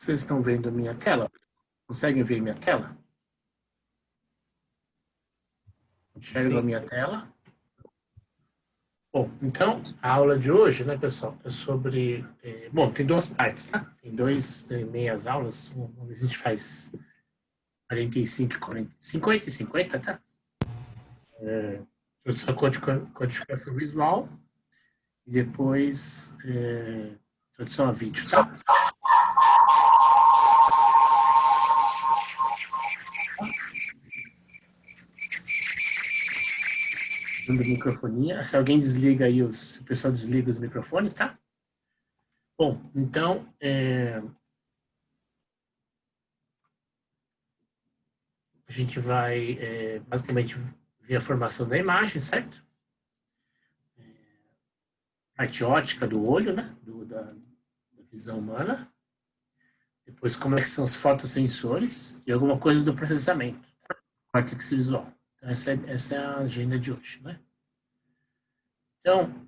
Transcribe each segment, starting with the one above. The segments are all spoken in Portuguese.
Vocês estão vendo a minha tela? Conseguem ver minha tela? Enxergam a minha tela? Bom, então, a aula de hoje, né, pessoal, é sobre... bom, tem duas partes, tá? Tem meias aulas. Vamos ver se a gente faz 45 e 40, 50 e 50, tá? Introdução à codificação visual e depois introdução a vídeo, tá? Microfonia. Se alguém desliga aí, se o pessoal desliga os microfones, tá? Bom, então, a gente vai basicamente ver a formação da imagem, certo? Parte ótica do olho, né? Da visão humana. Depois, como é que são os fotossensores e alguma coisa do processamento. Córtex visual. Então, essa é a agenda de hoje, né? Então,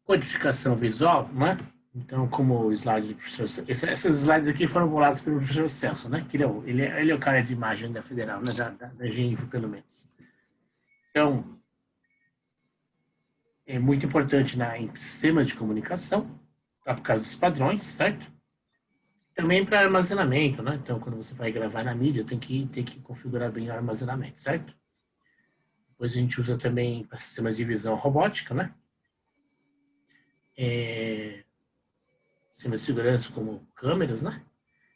codificação visual, né? Então, como o slide do professor... Esses slides aqui foram bolados pelo professor Celso, né? Que ele é o cara de imagem da Federal, né? Da Genifo, pelo menos. Então, é muito importante em sistemas de comunicação, tá? Por causa dos padrões, certo? Também para armazenamento, né? Então, quando você vai gravar na mídia, tem que configurar bem o armazenamento, certo? Depois a gente usa também para sistemas de visão robótica, né? Sistemas de segurança como câmeras, né?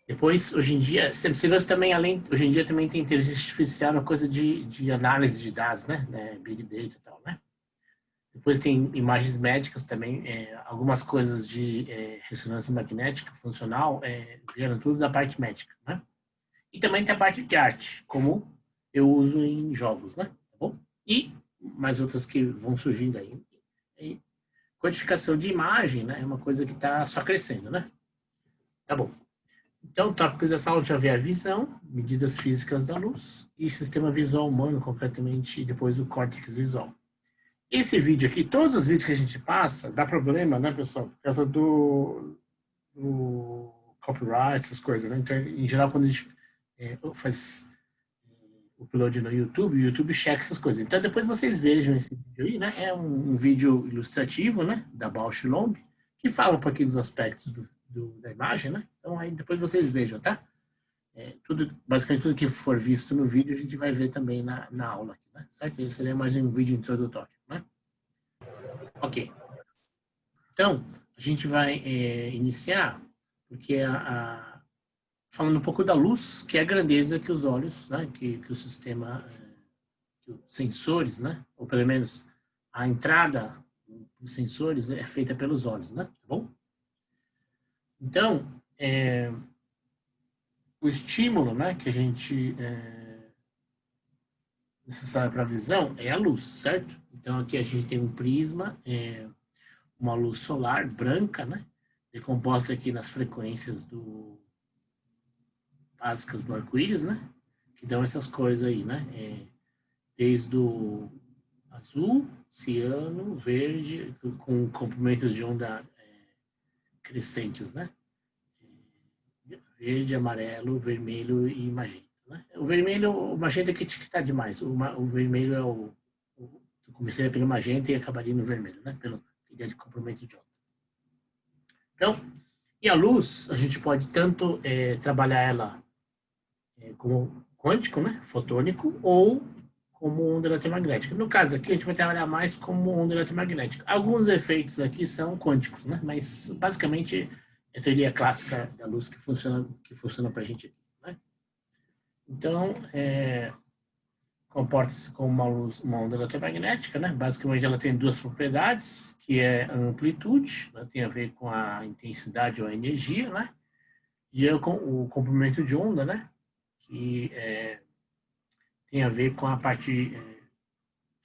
Depois, hoje em dia, sistema de segurança também, hoje em dia também tem inteligência artificial, uma coisa de análise de dados, né? Big Data e tal, né? Depois tem imagens médicas também, algumas coisas de ressonância magnética funcional, vieram tudo da parte médica, né? E também tem a parte de arte, como eu uso em jogos, né? Tá bom? E mais outras que vão surgindo aí. E codificação de imagem, né? É uma coisa que está só crescendo, né? Tá bom. Então, tópicos dessa aula já vê a visão, medidas físicas da luz e sistema visual humano, concretamente, e depois o córtex visual. Esse vídeo aqui, todos os vídeos que a gente passa, dá problema, né, pessoal? Por causa do copyright, essas coisas, né? Então, em geral, quando a gente faz o upload no YouTube, o YouTube checa essas coisas. Então, depois vocês vejam esse vídeo aí, né? É um vídeo ilustrativo, né? Da Bausch Lomb, que fala um pouquinho dos aspectos da imagem, né? Então, aí depois vocês vejam, tá? Basicamente, tudo que for visto no vídeo, a gente vai ver também na aula, né? Certo? Esse seria mais um vídeo introdutório, né? Ok. Então, a gente vai iniciar, porque falando um pouco da luz, que é a grandeza que os olhos, né? Que o sistema, que os sensores, né? Ou pelo menos a entrada dos sensores é feita pelos olhos, né? Tá bom? Então, o estímulo, né, que a gente necessário para a visão é a luz, certo? Então aqui a gente tem um prisma, uma luz solar branca, né, decomposta aqui nas frequências básicas do arco-íris, né, que dão essas cores aí, né, desde o azul, ciano, verde, com comprimentos de onda crescentes, né, verde, amarelo, vermelho e magenta. Né? O vermelho, o magenta que está demais. O vermelho é eu comecei pelo magenta e acabaria no vermelho, né? Pela ideia de comprimento de onda. Então, e a luz, a gente pode tanto trabalhar ela como quântico, né? Fotônico, ou como onda eletromagnética. No caso aqui, a gente vai trabalhar mais como onda eletromagnética. Alguns efeitos aqui são quânticos, né? Mas, basicamente, é a teoria clássica da luz que funciona para a gente aqui. Né? Então, comporta-se como uma onda eletromagnética, né? Basicamente, ela tem duas propriedades, que é a amplitude, né? Tem a ver com a intensidade ou a energia, né? E o comprimento de onda, né? Que tem a ver com a parte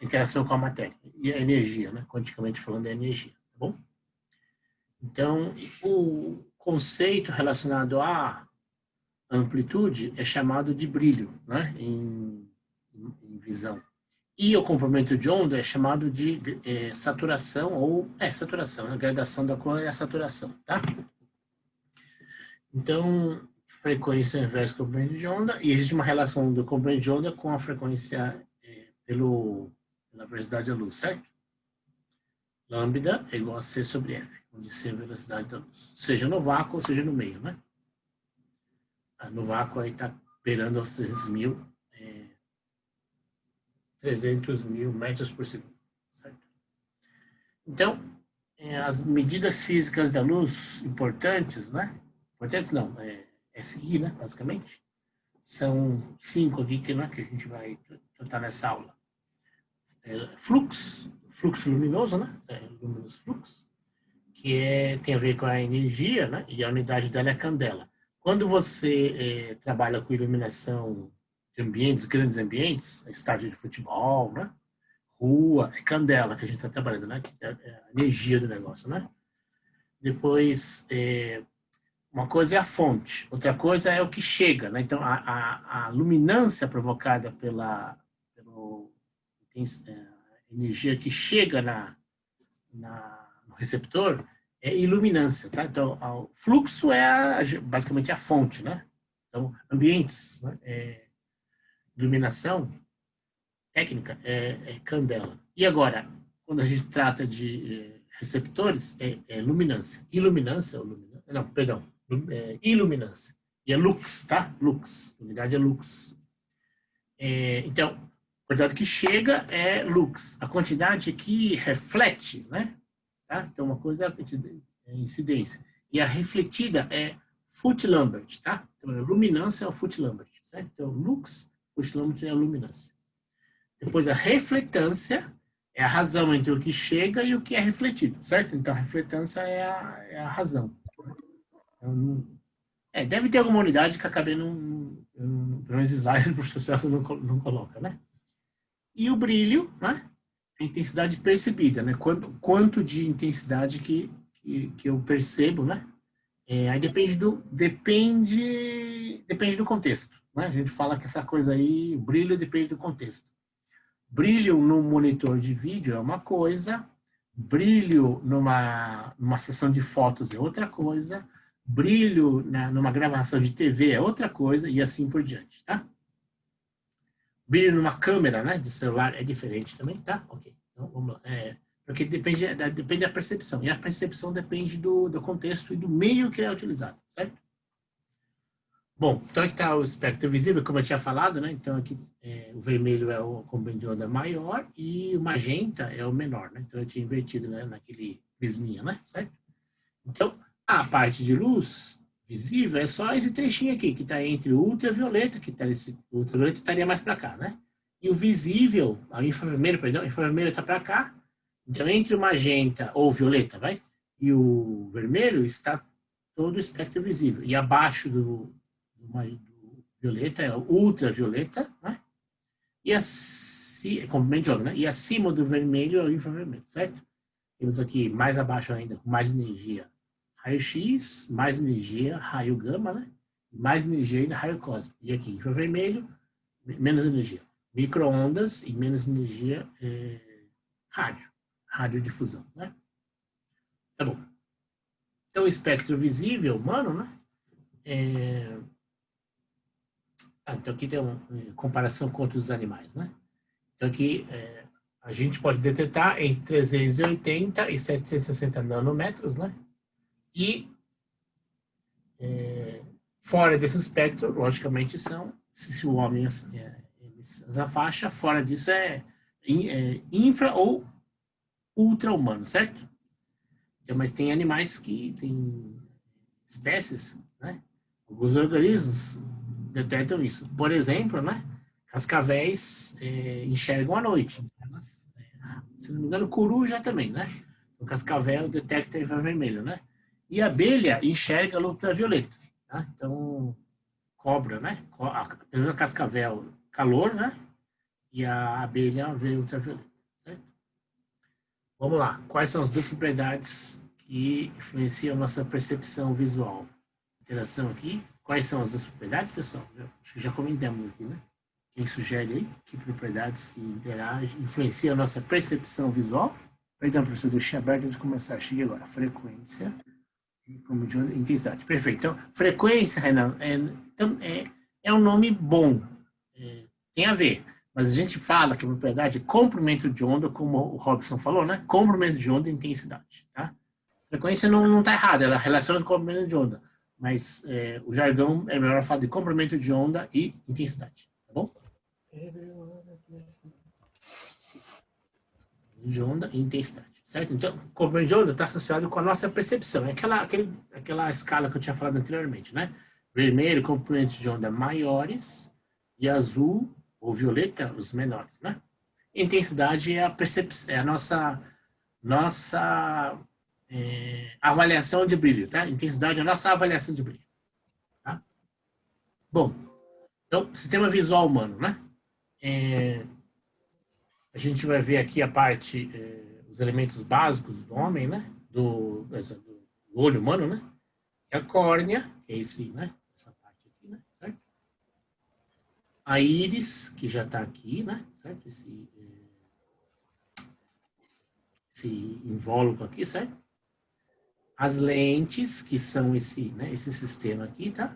interação com a matéria e a energia, né? Quanticamente falando, é a energia, tá bom? Então, o conceito relacionado à amplitude é chamado de brilho, né? Em visão. E o comprimento de onda é chamado de saturação, ou saturação, a gradação da cor é a saturação, tá? Então, frequência inversa do comprimento de onda, e existe uma relação do comprimento de onda com a frequência pela velocidade da luz, certo? Lambda é igual a C sobre F, onde C é a velocidade da luz, seja no vácuo ou seja no meio, né? No vácuo aí está beirando aos 300 mil metros por segundo, certo? Então, as medidas físicas da luz importantes, né? Importantes não, SI, né, basicamente, são 5 aqui que a gente vai tratar nessa aula. Fluxo luminoso, né, luminous flux, que tem a ver com a energia, né, e a unidade dela é candela. Quando você trabalha com iluminação de ambientes, grandes ambientes, estádio de futebol, né, rua, é candela que a gente está trabalhando, né, que é a energia do negócio, né. Depois, uma coisa é a fonte, outra coisa é o que chega, né? Então, a luminância provocada pela energia que chega no receptor é iluminância, tá? Então, o fluxo é basicamente a fonte, né? Então, ambientes, né? Iluminação técnica é candela. E agora, quando a gente trata de receptores, é luminância. Iluminância, não, perdão, iluminância. E é lux, tá? Lux. Na verdade é lux. Então, a quantidade que chega é lux. A quantidade que reflete, né? Tá? Então, uma coisa é incidência. E a refletida é Foot-Lambert, tá? Então, a luminância é o Foot-Lambert, certo? Então, lux, Foot-Lambert é a luminância. Depois, a refletância é a razão entre o que chega e o que é refletido, certo? Então, a refletância é a razão. Deve ter alguma unidade que acabei nos slides do processo não coloca, né? E o brilho, né? A intensidade percebida, né? Quanto de intensidade que eu percebo, né? Aí depende do contexto, né? A gente fala que essa coisa aí, o brilho depende do contexto. Brilho no monitor de vídeo é uma coisa, brilho numa sessão de fotos é outra coisa, brilho numa gravação de TV é outra coisa, e assim por diante, tá? Brilho numa câmera, né, de celular é diferente também, tá? Ok, então vamos lá. Porque depende da percepção, e a percepção depende do contexto e do meio que é utilizado, certo? Bom, então aqui está o espectro visível, como eu tinha falado, né? Então aqui o vermelho é o comprimento de onda maior e o magenta é o menor, né? Então eu tinha invertido, né, naquele prisminha, né? Certo? Então a parte de luz visível é só esse trechinho aqui, que está entre o ultravioleta, o ultravioleta estaria mais para cá, né? E o visível, o infravermelho, perdão, o infravermelho está para cá. Então entre o magenta ou violeta, vai? E o vermelho está todo o espectro visível. E abaixo do violeta é o ultravioleta, né? E comprimento de onda, né? E acima do vermelho é o infravermelho, certo? Temos aqui mais abaixo ainda, com mais energia, raio-x, mais energia, raio gama, né? Mais energia ainda, raio cósmico. E aqui, infravermelho, menos energia. Micro-ondas e menos energia, radiodifusão, né? Tá bom. Então, o espectro visível humano, né? Então, aqui tem uma comparação com outros animais, né? Então, aqui a gente pode detectar entre 380 e 760 nanômetros, né? E fora desse espectro, logicamente, se o homem essa faixa, fora disso é infra ou ultra-humano, certo? Então, mas tem animais tem espécies, né? Alguns organismos detectam isso. Por exemplo, né? Cascavéis enxergam à noite. Elas, se não me engano, coruja também, né? O cascavel detecta infravermelho, né? E a abelha enxerga a ultravioleta. Tá? Então, cobra, né? A cascavel, calor, né? E a abelha vê ultravioleta, certo? Vamos lá. Quais são as duas propriedades que influenciam a nossa percepção visual? Interação aqui. Quais são as duas propriedades, pessoal? Acho que já comentamos aqui, né? Quem sugere aí? Que propriedades que interagem, influenciam a nossa percepção visual? Perdão, professor, deixei aberto antes de começar. Cheguei agora. Frequência como de onda, intensidade. Perfeito. Então, frequência, Renan, é um nome bom. Tem a ver. Mas a gente fala que a propriedade é comprimento de onda, como o Robson falou, né? Comprimento de onda e intensidade, tá? Frequência não está errada, ela relaciona com comprimento de onda. Mas o jargão é melhor falar de comprimento de onda e intensidade, tá bom? De onda e intensidade, certo? Então, comprimento de onda está associado com a nossa percepção. É aquela escala que eu tinha falado anteriormente, né? Vermelho, comprimentos de onda maiores, e azul ou violeta, os menores, né? Intensidade é a percepção, é a nossa avaliação de brilho, tá? Intensidade é a nossa avaliação de brilho, tá? Bom, então, sistema visual humano, né? A gente vai ver aqui a parte, os elementos básicos do homem, né? Do olho humano, né? É a córnea, que é esse, né? Essa parte aqui, né? Certo? A íris, que já está aqui, né? Certo? Esse invólucro aqui, certo? As lentes, que são esse sistema aqui, tá?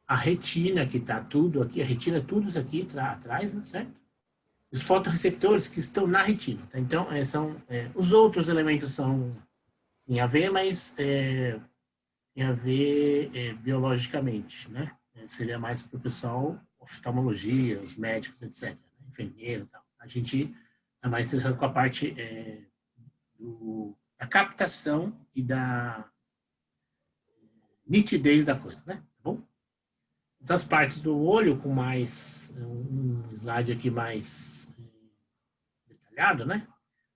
A retina, que está tudo aqui, a retina, tudo isso aqui atrás, né? Certo? Os fotorreceptores que estão na retina, tá? Então, os outros elementos são em a ver, mas em a ver biologicamente, né? Seria mais para o pessoal, oftalmologia, os médicos, etc. Né? Enfermeiro e tal. A gente é mais interessado com a parte da captação e da nitidez da coisa, né? Tá bom? Então, as partes do olho, com mais um slide aqui mais detalhado, né?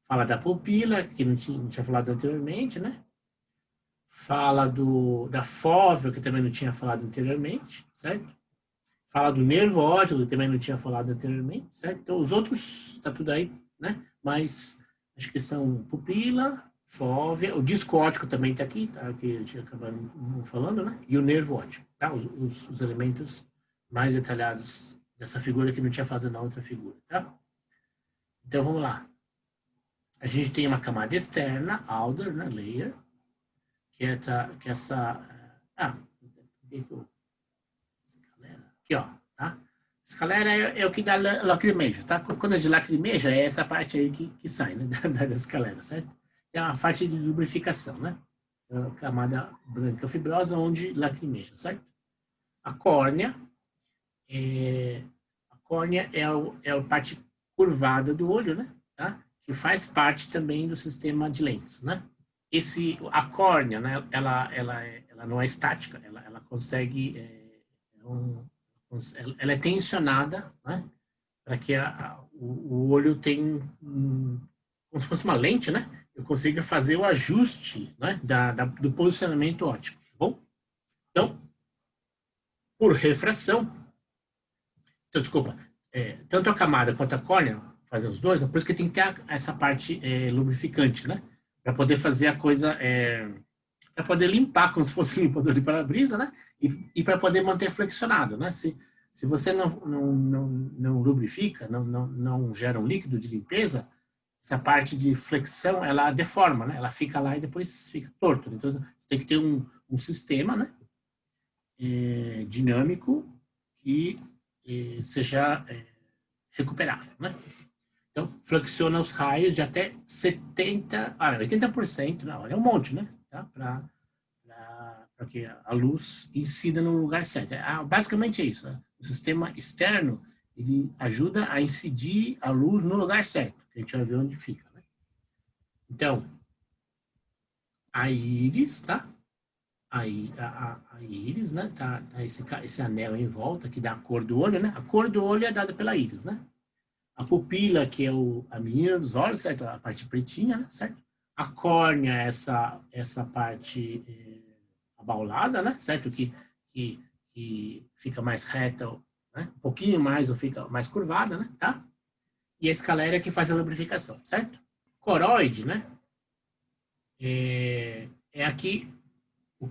Fala da pupila, que não tinha falado anteriormente, né? Fala da fóvea, que também não tinha falado anteriormente, certo? Fala do nervo óptico, que também não tinha falado anteriormente, certo? Então, os outros, tá tudo aí, né? Mas, acho que são pupila, fóvea, o disco óptico também está aqui, tá? Que a gente acaba não falando, né? E o nervo óptico, tá? Os elementos mais detalhados dessa figura que não tinha falado na outra figura, tá? Então, vamos lá. A gente tem uma camada externa, outer, né? Layer, que é essa... aqui, ó, tá? Escalera é o que dá lacrimeja, tá? Quando é de lacrimeja, é essa parte aí que sai, né? Da escalera, certo? É a parte de lubrificação, né? É a camada branca fibrosa onde lacrimeja, certo? A córnea é a parte curvada do olho, né? Tá? Que faz parte também do sistema de lentes, né? A córnea, né? Ela não é estática, ela consegue ela é tensionada, né? Para que o olho tenha como se fosse uma lente, né? Eu consiga fazer o ajuste, né? Do posicionamento óptico, tá bom? Então, por refração, então, desculpa, tanto a camada quanto a córnea, fazer os dois, é por isso que tem que ter essa parte lubrificante, né? Para poder fazer a coisa, para poder limpar, como se fosse limpador de para-brisa, né? E para poder manter flexionado, né? Se você não lubrifica, não gera um líquido de limpeza, essa parte de flexão, ela deforma, né? Ela fica lá e depois fica torto. Então, você tem que ter um sistema, né? Dinâmico que seja recuperável, né? Então, flexiona os raios de até 80%, não, é um monte, né? Tá? Para que a luz incida no lugar certo. Basicamente é isso. Né? O sistema externo, ele ajuda a incidir a luz no lugar certo, que a gente vai ver onde fica. Né? Então, a íris, tá? A íris, né? Tá esse anel em volta que dá a cor do olho, né? A cor do olho é dada pela íris, né? A pupila, que é a menina dos olhos, certo? A parte pretinha, né? Certo? A córnea, essa parte abaulada, né? Certo? Que fica mais reta, né? Um pouquinho mais ou fica mais curvada, né? Tá? E a escalera que faz a lubrificação, certo? Coroide, né? É aqui o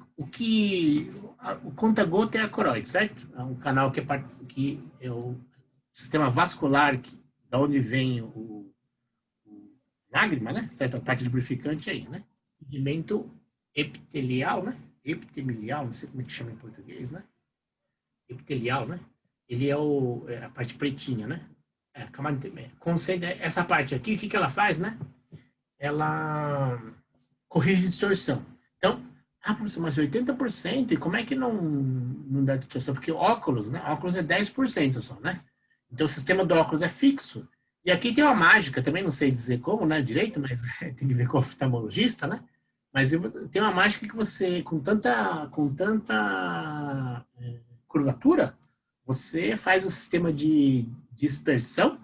conta-gota é a coroide, certo? É um canal que é o sistema vascular da onde vem o lágrima, né? Certo? A parte lubrificante aí, né? Pigmento epitelial, né? Epitelial, não sei como é que chama em português, né? Epitelial, né? Ele é a parte pretinha, né? Concentra essa parte aqui, o que ela faz, né? Ela corrige distorção. Então, professor, mas 80%, e como é que não dá distorção? Porque óculos, né? Óculos é 10% só, né? Então, o sistema do óculos é fixo. E aqui tem uma mágica, também não sei dizer como, né, direito, mas tem que ver com o oftalmologista, né? Mas tem uma mágica que você, com tanta curvatura, você faz o sistema de dispersão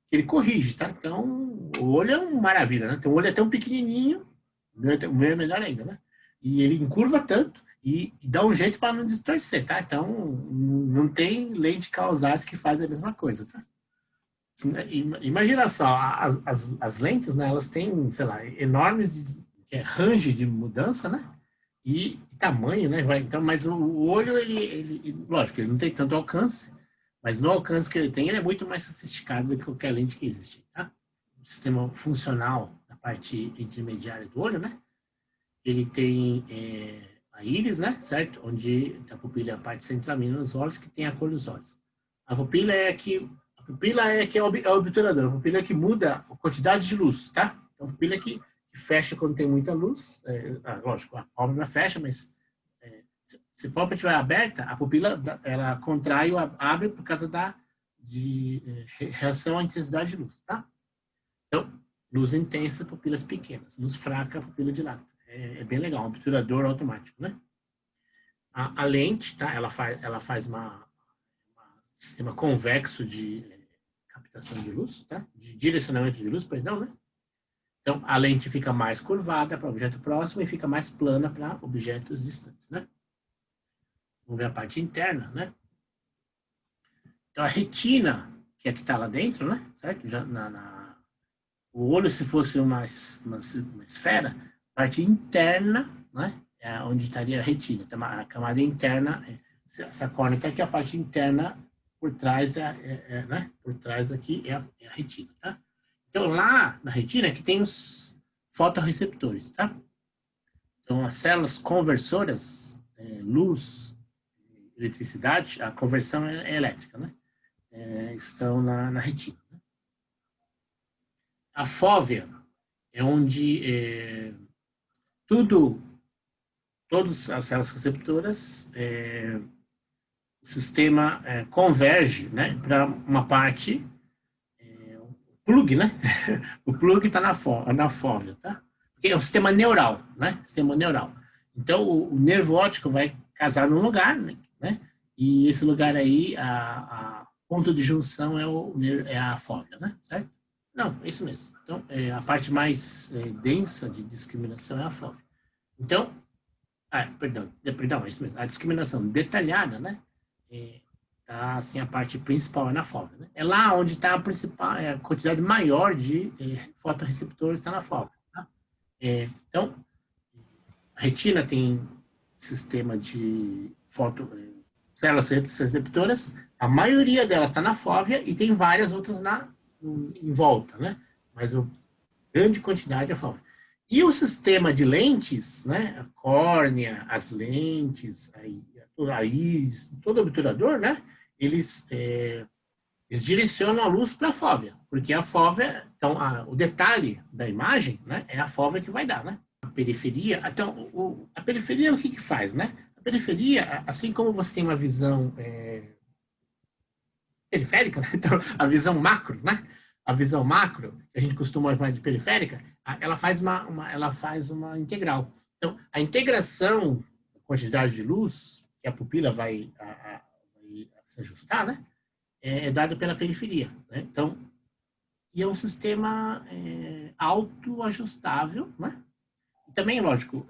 que ele corrige, tá? Então, o olho é uma maravilha, né? Então, o olho é tão pequenininho, o meu é melhor ainda, né? E ele encurva tanto e dá um jeito para não distorcer, tá? Então, não tem lente Kawasaki que faz a mesma coisa, tá? Imagina só, as lentes, né, elas têm, sei lá, enormes range de mudança, né? E tamanho, né? Então, mas o olho, lógico, ele não tem tanto alcance, mas no alcance que ele tem, ele é muito mais sofisticado do que qualquer lente que existe, tá? O sistema funcional da parte intermediária do olho, né? Ele tem a íris, né? Certo? Onde a pupila é a parte central dos olhos, que tem a cor dos olhos. A pupila é que é o obturador. A pupila é que muda a quantidade de luz, tá? Então, a pupila é que fecha quando tem muita luz. Lógico, a pálpebra fecha, mas se a pálpebra estiver aberta, a pupila ela contrai ou abre por causa de reação à intensidade de luz, tá? Então, luz intensa, pupilas pequenas. Luz fraca, pupila dilata. É bem legal, um obturador automático, né? A lente, tá? Ela faz um sistema convexo de captação de luz, tá? De direcionamento de luz, perdão, né? Então, a lente fica mais curvada para objeto próximo e fica mais plana para objetos distantes, né? Vamos ver a parte interna, né? Então, a retina, que é que está lá dentro, né? Certo? Já o olho, se fosse uma esfera, a parte interna, né? É onde estaria a retina. Então, a camada interna, essa córnea está aqui, a parte interna, por trás, né? Por trás aqui é a retina, tá? Então, lá na retina é que tem os fotorreceptores, tá? Então, as células conversoras, luz, eletricidade, a conversão é elétrica, né? Estão na retina. Né? A fóvea é onde todas as células receptoras, o sistema converge, né, para uma parte, plug, né? O plug está na fóvea, tá? Porque é um sistema neural, né? Sistema neural. Então, o nervo óptico vai casar num lugar, né? E esse lugar aí, a ponto de junção é a fóvea, né? Certo? Não, é isso mesmo. Então, a parte mais densa de discriminação é a fóvea. Então, perdão, é isso mesmo. A discriminação detalhada, né? Tá, assim, a parte principal é na fóvea. Né? É lá onde está a principal, a quantidade maior de fotorreceptores está na fóvea. Tá? Então, a retina tem sistema de células receptoras, a maioria delas está na fóvea e tem várias outras em volta, né? Mas a grande quantidade é a fóvea. E o sistema de lentes, né? A córnea, as lentes, a íris, todo obturador, né? Eles direcionam a luz para a fóvea, porque a fóvea, então, o detalhe da imagem, né? É a fóvea que vai dar, né? A periferia, então, a periferia o que faz, né? A periferia, assim como você tem uma visão periférica, né? Então, a visão macro, né? A visão macro, que a gente costuma chamar de periférica, ela faz uma integral. Então, a integração da quantidade de luz que a pupila vai se ajustar, né? É dada pela periferia, né? Então, e é um sistema autoajustável, né? E também, lógico,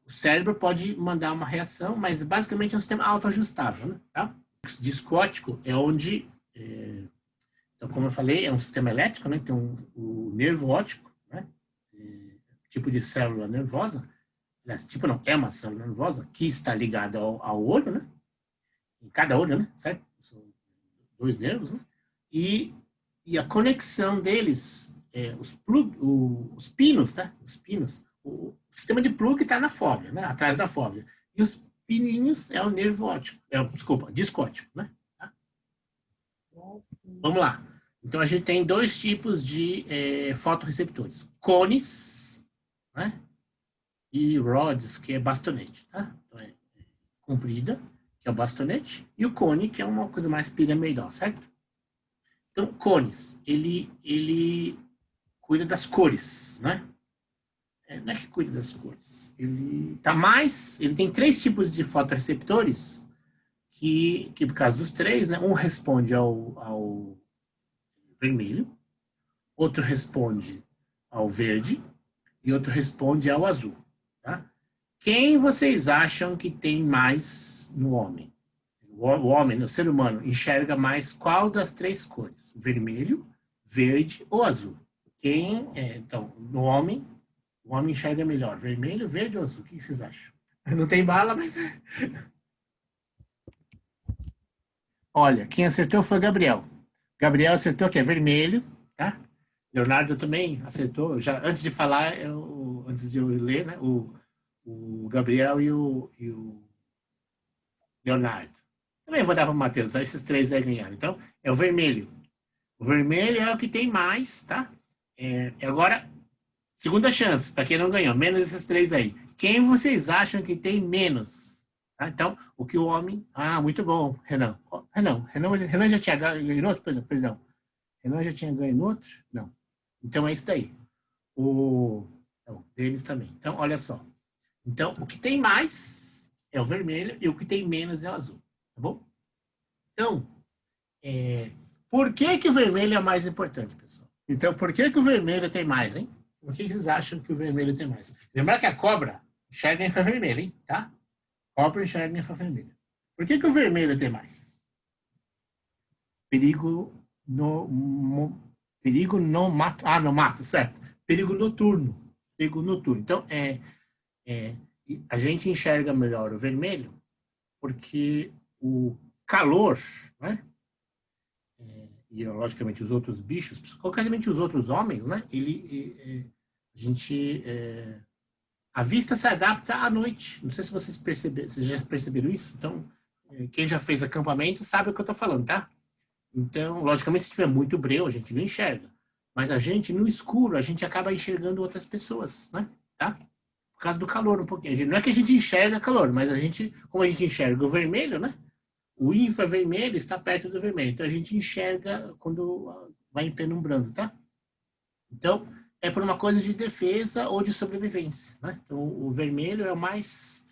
o cérebro pode mandar uma reação, mas basicamente é um sistema autoajustável, né? Tá? O disco óptico é onde então, como eu falei, é um sistema elétrico, né? Então, o nervo óptico, né? Tipo de célula nervosa, tipo não, é uma célula nervosa que está ligada ao olho, né? Em cada olho, né? Certo? São 2 nervos, né? E a conexão deles, os pinos, tá? Os pinos, O sistema de plug está na fóvea, né? Atrás da fóvea. E os pininhos é o nervo óptico, desculpa, disco óptico, né? Tá? Vamos lá. Então, a gente tem dois tipos de fotorreceptores. Cones, né? E rods, que é bastonete, tá? Então, comprida, que é o bastonete, e o cone, que é uma coisa mais piramidal, certo? Então, cones, ele cuida das cores, né? Não é que cuida das cores. Ele tem três tipos de fotorreceptores que por causa dos três, né? Um responde ao vermelho, outro responde ao verde e outro responde ao azul, tá? Quem vocês acham que tem mais no homem? O homem, o ser humano, enxerga mais qual das três cores? Vermelho, verde ou azul? Então, no homem, o homem enxerga melhor, vermelho, verde ou azul? O que vocês acham? Não tem bala, mas... Olha, quem acertou foi o Gabriel. Gabriel acertou que é vermelho, tá? Leonardo também acertou. Já antes de falar, antes de eu ler, né? O Gabriel e o Leonardo. Também vou dar para o Matheus, esses três aí ganharam. Então, é o vermelho. O vermelho é o que tem mais, tá? Agora, segunda chance, para quem não ganhou, menos esses três aí. Quem vocês acham que tem menos? Tá? Então, o que o homem... Ah, muito bom, Renan. Renan já tinha ganho outro? Perdão. Renan já tinha ganho outro? Não. Então, é isso daí. Deles também. Então, olha só. Então, o que tem mais é o vermelho e o que tem menos é o azul. Tá bom? Então, por que o vermelho é mais importante, pessoal? Então, por que o vermelho tem mais, hein? Por que vocês acham que o vermelho tem mais? Lembrar que a cobra enxerga infravermelho, hein? Tá? Cobra enxerga infravermelho. Por que o vermelho tem mais? Perigo no mato. Ah, no mato, certo. Perigo noturno. Então, a gente enxerga melhor o vermelho porque o calor, né? E logicamente os outros bichos, concretamente os outros homens, né? A vista se adapta à noite. Não sei se vocês já perceberam isso. Então, quem já fez acampamento sabe o que eu estou falando, tá? Então, logicamente, se tiver muito breu, a gente não enxerga. Mas a gente, no escuro, a gente acaba enxergando outras pessoas, né? Tá? Por causa do calor um pouquinho. Não é que a gente enxerga calor, mas como a gente enxerga o vermelho, né? O infravermelho está perto do vermelho. Então, a gente enxerga quando vai empenumbrando, tá? Então, é por uma coisa de defesa ou de sobrevivência, né? Então, o vermelho é o mais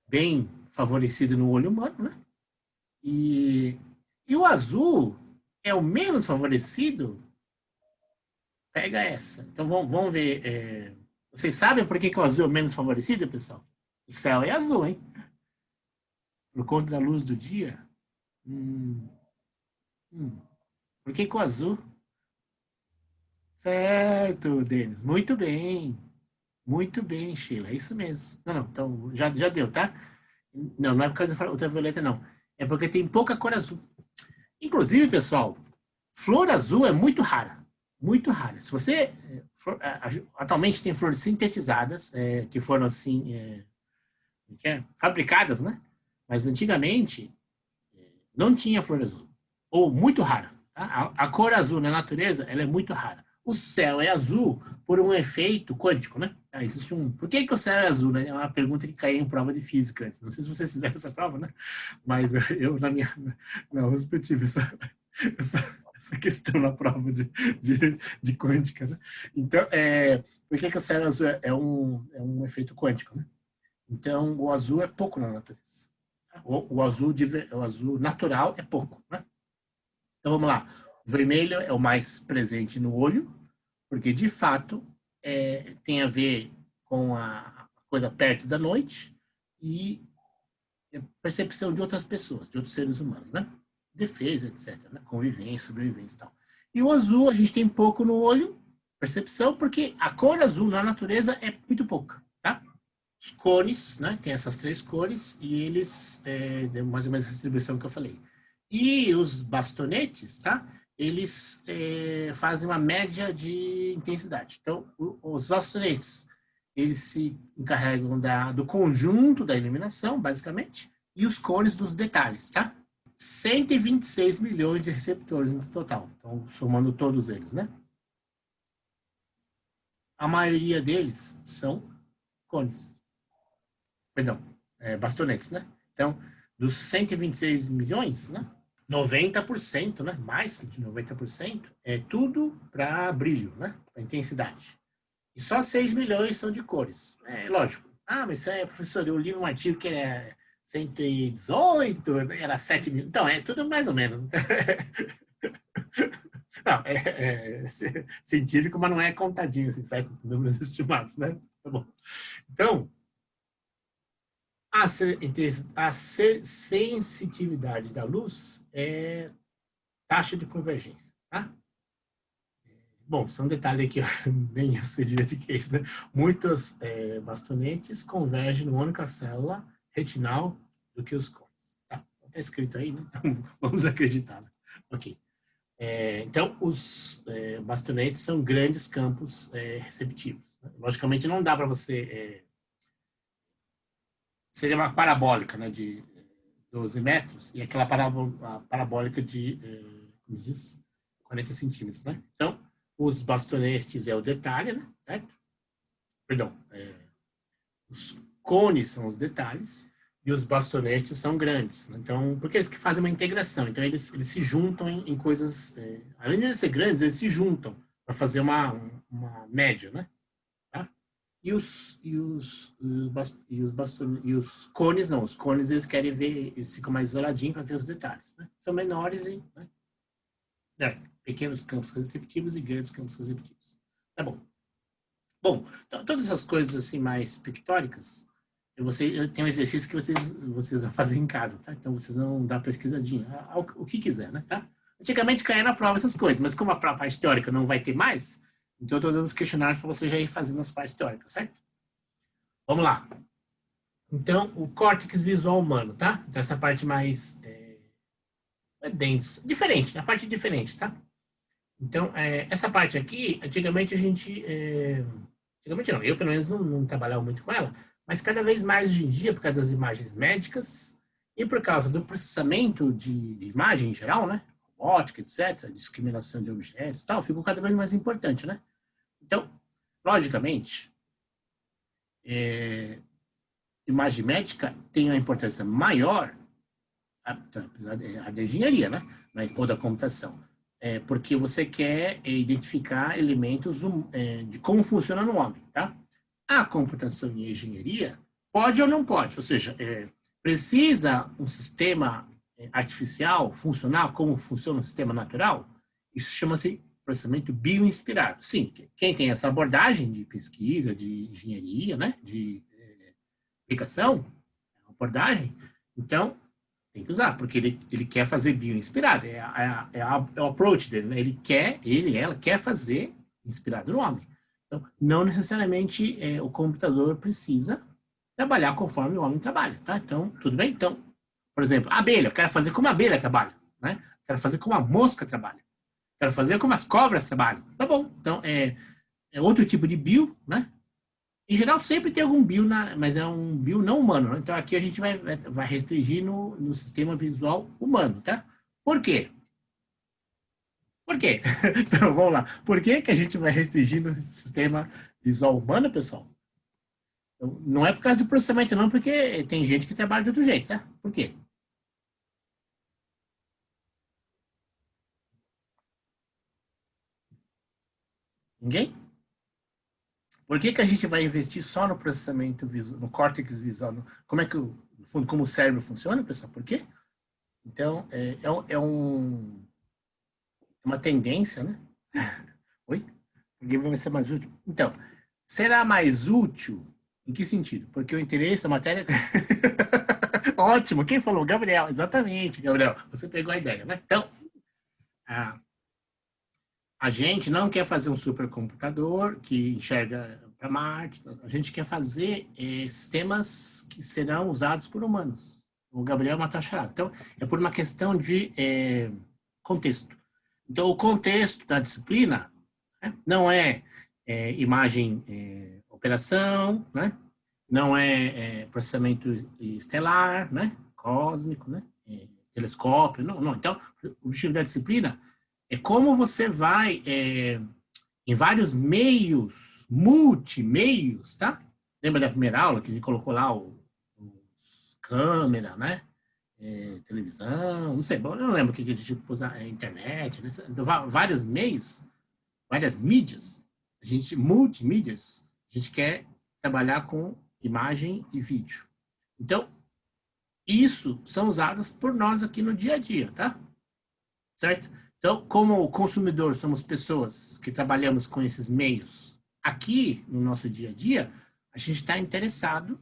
bem favorecido no olho humano, né? E o azul é o menos favorecido. Pega essa. Então, vamos ver. Vocês sabem por que o azul é o menos favorecido, pessoal? O céu é azul, hein? Por conta da luz do dia? Por que o azul? Certo, Denis. Muito bem. Muito bem, Sheila. É isso mesmo. Não, então já deu, tá? Não é por causa da ultravioleta, não. É porque tem pouca cor azul. Inclusive, pessoal, flor azul é muito rara. Muito rara. Se você... atualmente tem flores sintetizadas, que foram assim... fabricadas, né? Mas antigamente não tinha flor azul. Ou muito rara. Tá? A cor azul na natureza, ela é muito rara. O céu é azul por um efeito quântico, né? Existe por que o céu é azul, né? É uma pergunta que caiu em prova de física antes. Não sei se vocês fizeram essa prova, né? Mas eu, na USP, eu tive essa questão na prova de quântica, né? Então, por que o céu azul é um efeito quântico, né? Então, o azul é pouco na natureza. O azul natural é pouco, né? Então, vamos lá. O vermelho é o mais presente no olho, porque, de fato, tem a ver com a coisa perto da noite e a percepção de outras pessoas, de outros seres humanos, né? Defesa, etc. Né? Convivência, sobrevivência e tal. E o azul, a gente tem pouco no olho, percepção, porque a cor azul na natureza é muito pouca, tá? Os cones, né? Tem essas três cores e eles, mais ou menos a distribuição que eu falei. E os bastonetes, tá? Eles fazem uma média de intensidade. Então, os bastonetes, eles se encarregam do conjunto da iluminação, basicamente, e os cones dos detalhes, tá? 126 milhões de receptores no total, então somando todos eles, né? A maioria deles são cones. Perdão, bastonetes, né? Então, dos 126 milhões, né? 90%, né? Mais de 90% é tudo para brilho, né? Para intensidade. E só 6 milhões são de cores. É lógico. Ah, mas isso é, professor, eu li um artigo que é 118, era 7 mil. Então, é tudo mais ou menos. Não, é científico, mas não é contadinho, assim, certo? Números estimados, né? Tá bom. Então, a sensitividade da luz é taxa de convergência, tá? Bom, isso é um detalhe aqui, nem eu sei direito o que é isso, né? Muitos bastonetes convergem numa única célula retinal do que os cones. Tá? Está escrito aí, né? Então, vamos acreditar. Né? Ok. Então, os bastonetes são grandes campos receptivos. Né? Logicamente, não dá para você... seria uma parabólica, né, de 12 metros, e aquela parabólica de, como diz, 40 centímetros, né? Então, os bastonetes é o detalhe, né? Certo? Perdão. Os cones são os detalhes e os bastonetes são grandes. Então, porque eles que fazem uma integração. Então, eles se juntam em coisas... além de eles ser grandes, eles se juntam para fazer uma média, né? Tá? E os cones, não. Os cones, eles querem ver... Eles ficam mais isoladinhos para ver os detalhes, né? São menores e... Né? Pequenos campos receptivos e grandes campos receptivos. Tá bom. Bom, então, todas essas coisas assim mais pictóricas, eu tenho um exercício que vocês vão fazer em casa, tá? Então vocês vão dar pesquisadinha, o que quiser, né? Tá? Antigamente caía na prova essas coisas, mas como a parte teórica não vai ter mais, então eu estou dando os questionários para você já ir fazendo as partes teóricas, certo? Vamos lá. Então, o córtex visual humano, tá? Então, essa parte mais densa, diferente, na parte diferente, tá? Então, essa parte aqui, antigamente a gente... antigamente não, eu pelo menos não trabalhava muito com ela, mas cada vez mais hoje em dia, por causa das imagens médicas e por causa do processamento de imagem em geral, né? Robótica, etc., discriminação de objetos e tal, ficou cada vez mais importante, né? Então, logicamente, imagem médica tem uma importância maior, apesar da engenharia, né? Mas, ou da computação. Porque você quer identificar elementos de como funciona no homem, tá? A computação e a engenharia pode ou não pode, ou seja, precisa um sistema artificial funcionar como funciona um sistema natural? Isso chama-se processamento bioinspirado. Sim, quem tem essa abordagem de pesquisa, de engenharia, né, de aplicação, abordagem, então tem que usar, porque ele quer fazer bioinspirado, é o approach dele, né? Ela quer fazer inspirado no homem. Então, não necessariamente o computador precisa trabalhar conforme o homem trabalha, tá? Então, tudo bem? Então, por exemplo, a abelha, eu quero fazer como a abelha trabalha, né? Quero fazer como a mosca trabalha. Quero fazer como as cobras trabalham. Tá bom. Então, é outro tipo de bio, né? Em geral, sempre tem algum bio, mas é um bio não humano. Né? Então, aqui a gente vai restringir no sistema visual humano, tá? Por quê? Por quê? Então, vamos lá. Por que a gente vai restringir no sistema visual humano, pessoal? Então, não é por causa do processamento, não, porque tem gente que trabalha de outro jeito, tá? Por quê? Ninguém? Por que a gente vai investir só no processamento visual, no córtex visual? Como é que, no fundo, como o cérebro funciona, pessoal? Por quê? Então, uma tendência, né? Oi? Porque vai ser mais útil. Então, será mais útil em que sentido? Porque o interesse da matéria... Ótimo, quem falou? Gabriel, exatamente, Gabriel. Você pegou a ideia, né? Então, a gente não quer fazer um supercomputador que enxerga para Marte. A gente quer fazer sistemas que serão usados por humanos. O Gabriel matou a charada. Então, é por uma questão de contexto. Então, o contexto da disciplina, né, não é imagem operação, né? Não é processamento estelar, né? Cósmico, né? Telescópio, não. Então, o objetivo da disciplina é como você vai em vários meios, multimeios, tá? Lembra da primeira aula que a gente colocou lá os câmera, né? Televisão, não sei, eu não lembro o que a gente pôs na internet, né? Então, vários meios, várias mídias, multimídias, a gente quer trabalhar com imagem e vídeo. Então, isso são usados por nós aqui no dia a dia, tá? Certo? Então, como consumidor, somos pessoas que trabalhamos com esses meios aqui no nosso dia a dia, a gente está interessado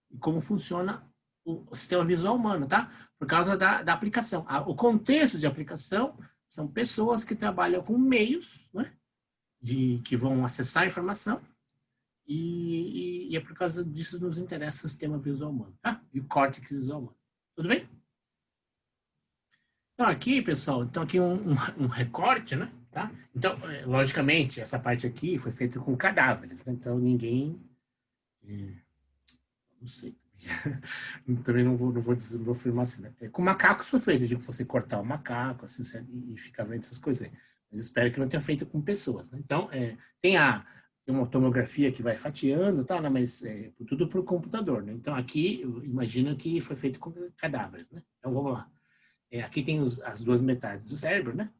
em como funciona o sistema visual humano, tá? Por causa da aplicação. O contexto de aplicação são pessoas que trabalham com meios, né? Que vão acessar a informação e é por causa disso que nos interessa o sistema visual humano, tá? E o córtex visual humano. Tudo bem? Então aqui, pessoal, aqui um recorte, né? Tá? Então, logicamente, essa parte aqui foi feita com cadáveres, né? Então ninguém... não sei. Também não vou afirmar assim, né? Com macacos foi feito, tipo, você cortar o macaco, assim, e ficar vendo essas coisas aí. Mas espero que não tenha feito com pessoas, né? Então, tem uma tomografia que vai fatiando, tá, né? Mas tudo por computador, né? Então, aqui, eu imagino que foi feito com cadáveres, né? Então, vamos lá. Aqui tem as duas metades do cérebro, né?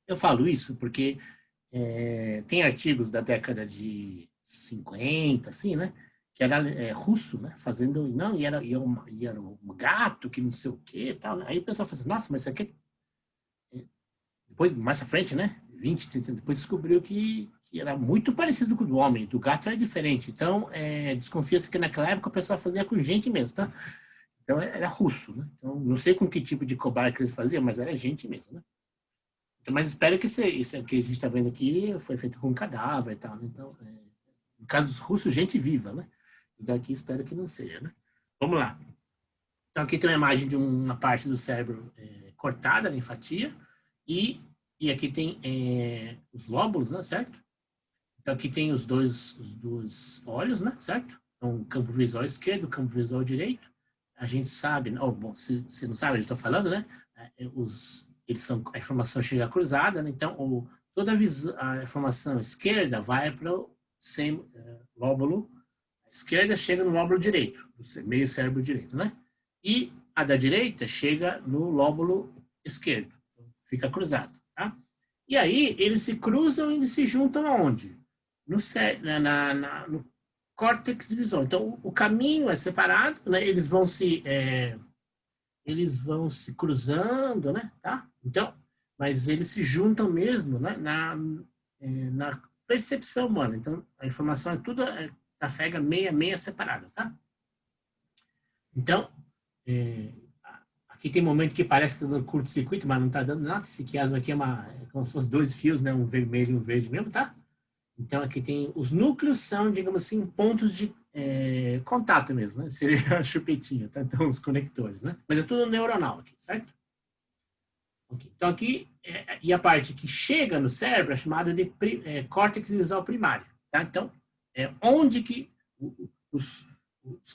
Eu falo isso porque tem artigos da década de 50, assim, né? Que era russo, né? Fazendo... Não, e era um gato que não sei o quê e tal, né? Aí o pessoal fala assim, nossa, mas isso aqui... Depois, mais à frente, né? 20, 30 anos depois, descobriu que era muito parecido com o do homem. Do gato era diferente. Então, desconfia-se que naquela época o pessoal fazia com gente mesmo, tá? Então, era russo, né? Então, não sei com que tipo de cobaia que eles faziam, mas era gente mesmo, né? Então, mas espero que isso que a gente está vendo aqui foi feito com cadáver e tal, né? Então, no caso dos russos, gente viva, né? Então, aqui espero que não seja, né? Vamos lá. Então, aqui tem uma imagem de uma parte do cérebro cortada, em fatia, e aqui tem os lóbulos, né? Certo? Então, aqui tem os dois olhos, né? Certo? Então, o campo visual esquerdo, o campo visual direito. A gente sabe, bom, se não sabe, eu estou falando, né? A informação chega cruzada, né? Então, toda a informação esquerda vai para o lóbulo. A esquerda chega no lóbulo direito, meio cérebro direito, né? E a da direita chega no lóbulo esquerdo, fica cruzado, tá? E aí, eles se cruzam e eles se juntam aonde? No córtex visual. Então, o caminho é separado, né? Eles vão se cruzando, né? Tá? Então, mas eles se juntam mesmo, né? Na percepção humana. Então, a informação é tudo trafega meia separada, tá? Então, aqui tem momento que parece que está dando curto-circuito, mas não está dando nada. Esse quiasma aqui é como se fossem dois fios, né? Um vermelho e um verde mesmo, tá? Então, aqui tem os núcleos, são, digamos assim, pontos de contato mesmo, né? Seria a chupetinha, tá? Então, os conectores, né? Mas é tudo neuronal aqui, certo? Okay. Então, aqui, e a parte que chega no cérebro é chamada de córtex visual primário, tá? Então, onde que os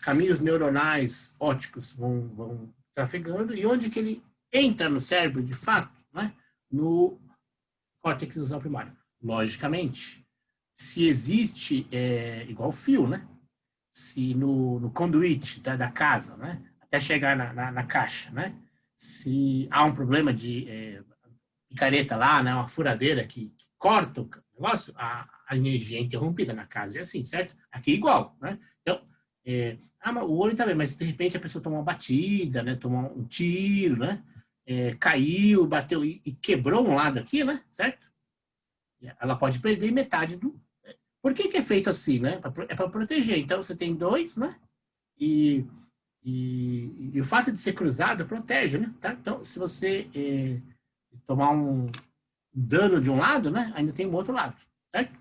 caminhos neuronais ópticos vão trafegando e onde que ele entra no cérebro, de fato, né? No córtex visual primário. Logicamente, se existe, igual fio, né? Se no conduíte da casa, né? Até chegar na caixa, né? Se há um problema de picareta lá, né? Uma furadeira que corta o negócio, a energia é interrompida na casa. É assim, certo? Aqui é igual, né? Então, o olho também, mas de repente a pessoa tomou uma batida, né? Tomou um tiro, né? Caiu, bateu e quebrou um lado aqui, né? Certo? Ela pode perder metade do... Por que é feito assim, né? É para proteger. Então, você tem dois, né? E o fato de ser cruzado protege, né? Tá? Então, se você tomar um dano de um lado, né? Ainda tem o outro lado, certo?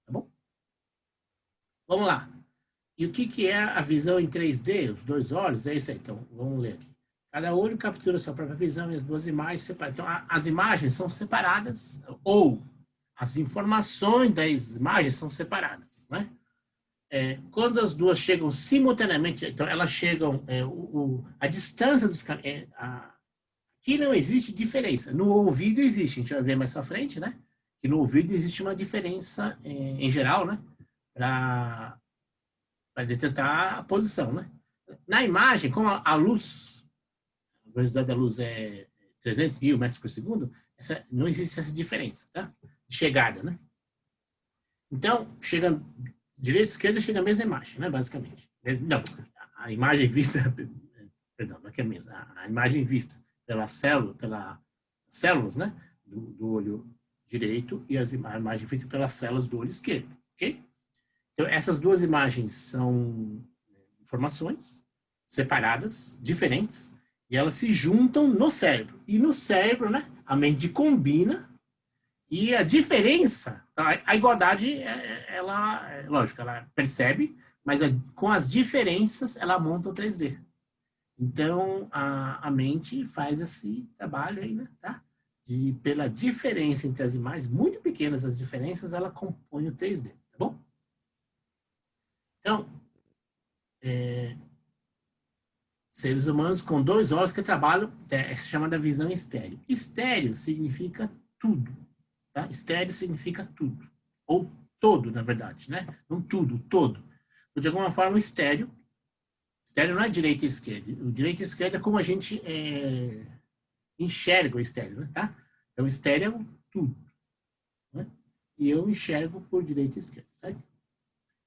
Tá bom? Vamos lá. E o que é a visão em 3D? Os dois olhos? É isso aí. Então, vamos ler aqui. Cada olho captura sua própria visão e as duas imagens separadas. Então, as imagens são separadas, ou as informações das imagens são separadas, né? quando as duas chegam simultaneamente, então elas chegam, a distância dos caminhos, aqui não existe diferença. No ouvido existe, a gente vai ver mais à frente, né? Que no ouvido existe uma diferença, em geral, né? Para detectar a posição, né? Na imagem, como a luz, a velocidade da luz é 300 mil metros por segundo, não existe essa diferença, tá? De chegada, né? Então, chegando direita e esquerda, chega a mesma imagem, né? Basicamente. Não, a imagem vista, perdão, não é que é a mesma, a imagem vista pelas células, né? Do olho direito e a imagem vista pelas células do olho esquerdo, ok? Então, essas duas imagens são informações separadas, diferentes, e elas se juntam no cérebro. E no cérebro, né, a mente combina, e a diferença, a igualdade, lógico, ela percebe, mas com as diferenças, ela monta o 3D. Então, a mente faz esse trabalho aí, né, tá? Pela diferença entre as imagens, muito pequenas as diferenças, ela compõe o 3D, tá bom? Então, seres humanos com 2 olhos que trabalham, é chamada visão estéreo. Estéreo significa tudo, tá? Estéreo significa tudo, ou todo, na verdade, né? Não tudo, todo. Então, de alguma forma, o estéreo não é direita e esquerda. O direita e esquerda é como a gente enxerga o estéreo, né? Tá? Então, estéreo é o tudo, né? E eu enxergo por direita e esquerda, certo?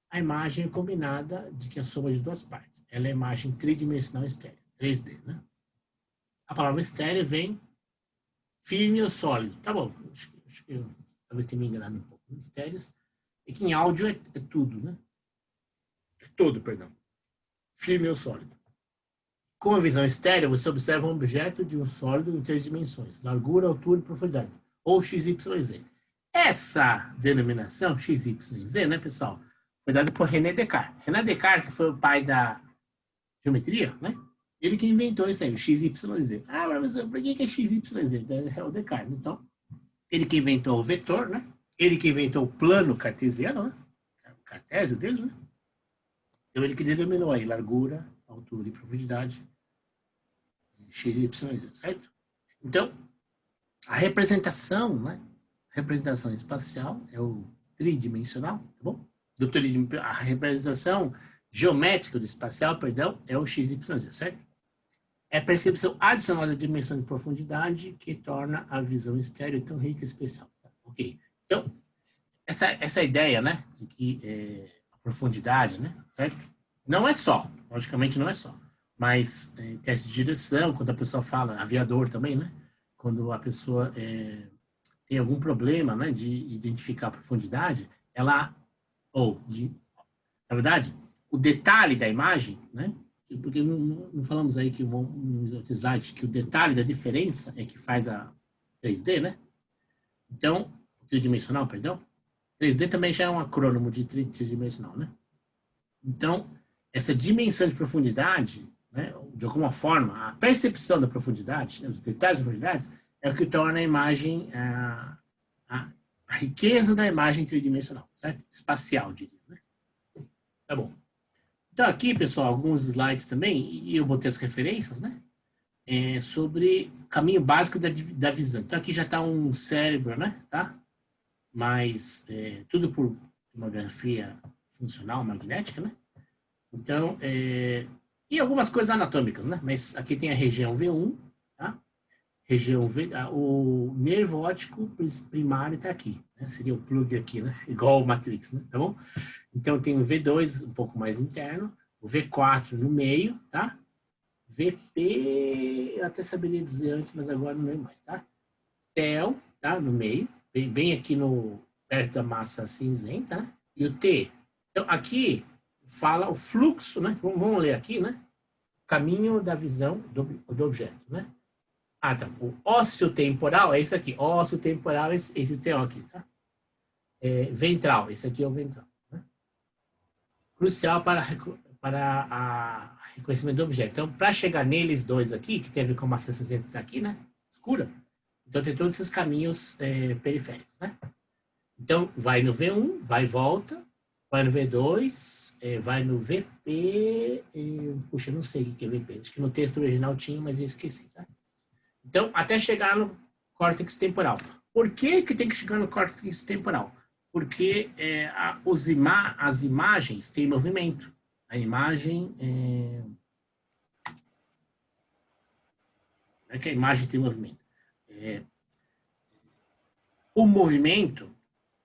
A imagem é combinada de que a soma de 2 partes. Ela é imagem tridimensional estéreo, 3D, né? A palavra estéreo vem firme ou sólido. Tá bom, acho que eu talvez tenha me enganado um pouco. Estéreos é que em áudio é tudo, né? É todo, perdão. Firme ou sólido. Com a visão estéreo, você observa um objeto de um sólido em 3 dimensões, largura, altura e profundidade, ou XYZ. Essa denominação, XYZ, né, pessoal, foi dada por René Descartes. René Descartes, que foi o pai da geometria, né? Ele que inventou isso aí, o XYZ. Ah, mas por que é XYZ? É o Descartes. Então, ele que inventou o vetor, né? Ele que inventou o plano cartesiano, né? O cartésio dele, né? Então, ele que denominou aí largura, altura e profundidade, XYZ, certo? Então, a representação, né? A representação espacial é o tridimensional, tá bom? A representação geométrica do espacial, perdão, é o XYZ, certo? É a percepção adicional da dimensão de profundidade que torna a visão estéreo tão rica e especial. Tá? Ok. Então, essa ideia, né, de que a profundidade, né, certo? Não é só, logicamente não é só, mas teste de direção, quando a pessoa fala, aviador também, né? Quando a pessoa tem algum problema, né, de identificar a profundidade, na verdade, o detalhe da imagem, né? Porque não falamos aí que no slide que o detalhe da diferença é que faz a 3D, né? Então, tridimensional, perdão. 3D também já é um acrônimo de tridimensional, né? Então, essa dimensão de profundidade, né, de alguma forma, a percepção da profundidade, né, os detalhes da profundidade, é o que torna a imagem, a riqueza da imagem tridimensional, certo? Espacial, diria, né? Tá bom. Então, aqui, pessoal, alguns slides também, e eu botei as referências, né? Sobre o caminho básico da visão. Então, aqui já está um cérebro, né? Tá? Mas tudo por tomografia funcional magnética, né? Então, e algumas coisas anatômicas, né? Mas aqui tem a região V1, tá? Região V, o nervo óptico primário está aqui, né? Seria o plug aqui, né? Igual o Matrix, né? Tá bom? Então, tem o V2 um pouco mais interno, o V4 no meio, tá? VP, eu até saberia dizer antes, mas agora não lembro mais, tá? TEL, tá? No meio, bem aqui perto da massa cinzenta, né? E o T. Então, aqui fala o fluxo, né? Vamos ler aqui, né? Caminho da visão do objeto, né? Ah, tá. O ósseo temporal é isso aqui. Ósseo temporal é esse TO aqui, tá? Ventral, esse aqui é o ventral. Crucial para reconhecimento do objeto. Então, para chegar neles dois aqui, que tem a ver com a massa cinzenta aqui, né? Escura. Então, tem todos esses caminhos periféricos, né? Então, vai no V1, vai e volta, vai no V2, vai no VP, puxa, não sei o que é VP, acho que no texto original tinha, mas eu esqueci, tá? Então, até chegar no córtex temporal. Por que que tem que chegar no córtex temporal? Porque as imagens têm movimento. A imagem não é que a imagem tem movimento. O movimento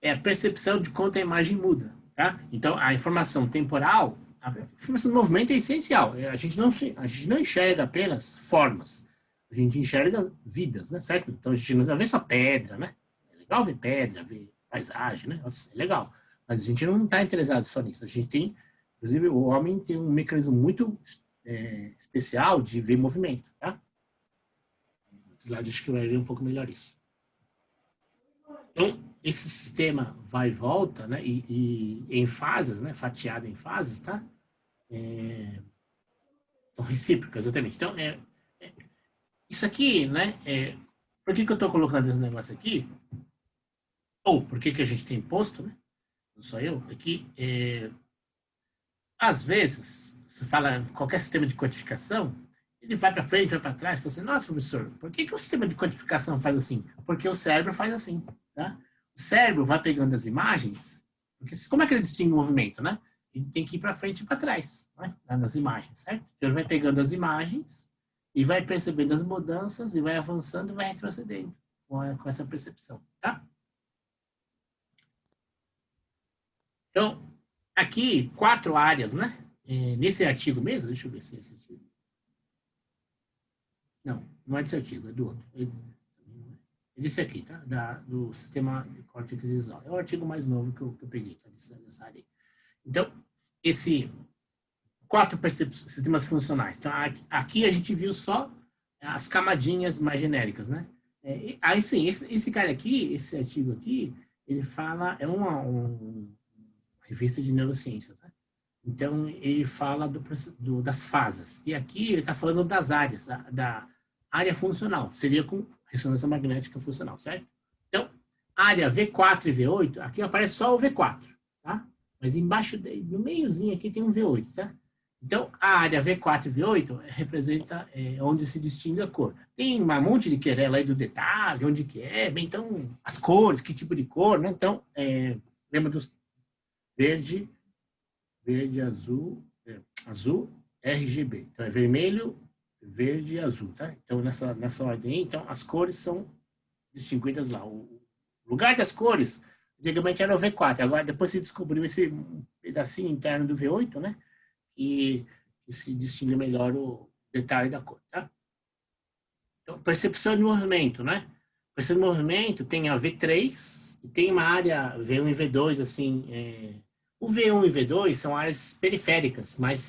é a percepção de quanto a imagem muda, tá? Então, a informação temporal, a informação do movimento é essencial. A gente não enxerga apenas formas, a gente enxerga vidas, né? Certo? Então, a gente não vê só pedra, né? É legal ver pedra, ver paisagem, né? É legal. Mas a gente não está interessado só nisso. A gente tem, inclusive, o homem tem um mecanismo muito especial de ver movimento, tá? No slide acho que vai ver um pouco melhor isso. Então, esse sistema vai e volta, né, e em fases, né, fatiado em fases, tá? São recíprocas, exatamente. Então, isso aqui, né, por que que eu estou colocando esse negócio aqui? Ou por que que a gente tem posto, né? Não sou eu, aqui, às vezes, você fala em qualquer sistema de codificação, ele vai para frente, vai para trás, fala assim, nossa, professor, por que que o sistema de codificação faz assim? Porque o cérebro faz assim, tá? O cérebro vai pegando as imagens, porque como é que ele distingue o movimento, né? Ele tem que ir para frente e para trás, né? Nas imagens, certo? Então ele vai pegando as imagens e vai percebendo as mudanças e vai avançando e vai retrocedendo com essa percepção, tá? Então, aqui, 4 áreas, né? Nesse artigo mesmo, deixa eu ver se é esse artigo. Não, não é desse artigo, é do outro. É desse aqui, tá? Do sistema de córtex visual. É o artigo mais novo que eu peguei, tá? Dessa área. Então, esse 4 sistemas funcionais. Então, aqui a gente viu só as camadinhas mais genéricas, né? Aí sim, esse cara aqui, esse artigo aqui, ele fala, é uma revista de neurociência, tá? Então, ele fala das fases. E aqui ele está falando das áreas, da área funcional. Seria com ressonância magnética funcional, certo? Então, área V4 e V8, aqui aparece só o V4, tá? Mas embaixo, no meiozinho aqui tem um V8, tá? Então, a área V4 e V8 representa onde se distingue a cor. Tem um monte de querela aí do detalhe, onde que é, bem, então, as cores, que tipo de cor, né? Então, lembra dos verde, azul, azul, RGB. Então, é vermelho, verde e azul, tá? Então, nessa ordem aí, então, as cores são distinguidas lá. O lugar das cores, antigamente era o V4, agora depois se descobriu esse pedacinho interno do V8, né? E se distingue melhor o detalhe da cor, tá? Então, percepção de movimento, né? Percepção de movimento tem a V3 e tem uma área V1 e V2, assim, o V1 e V2 são áreas periféricas, mas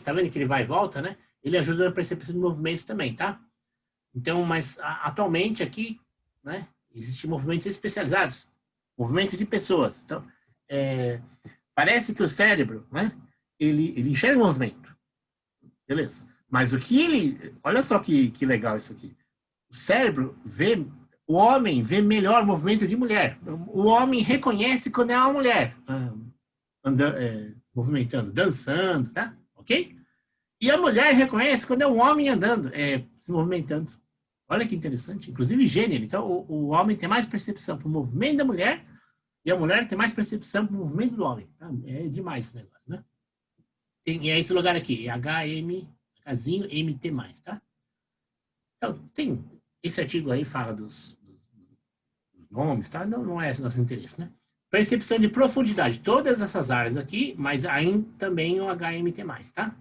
tá vendo que ele vai e volta, né? Ele ajuda na percepção de movimentos também, tá? Então, mas atualmente aqui, né, existem movimentos especializados, movimento de pessoas. Então, parece que o cérebro, né, ele enxerga o movimento, beleza? Mas o que olha só que legal isso aqui. O cérebro o homem vê melhor o movimento de mulher. O homem reconhece quando é uma mulher movimentando, dançando, tá? Ok? E a mulher reconhece quando é um homem andando, se movimentando. Olha que interessante. Inclusive gênero. Então, o homem tem mais percepção para o movimento da mulher e a mulher tem mais percepção para o movimento do homem. Tá? É demais esse negócio, né? É esse lugar aqui, Hzinho, MT+, tá? Então, tem esse artigo aí fala dos nomes, tá? Não é esse nosso interesse, né? Percepção de profundidade, todas essas áreas aqui, mas aí também o HMT+, tá?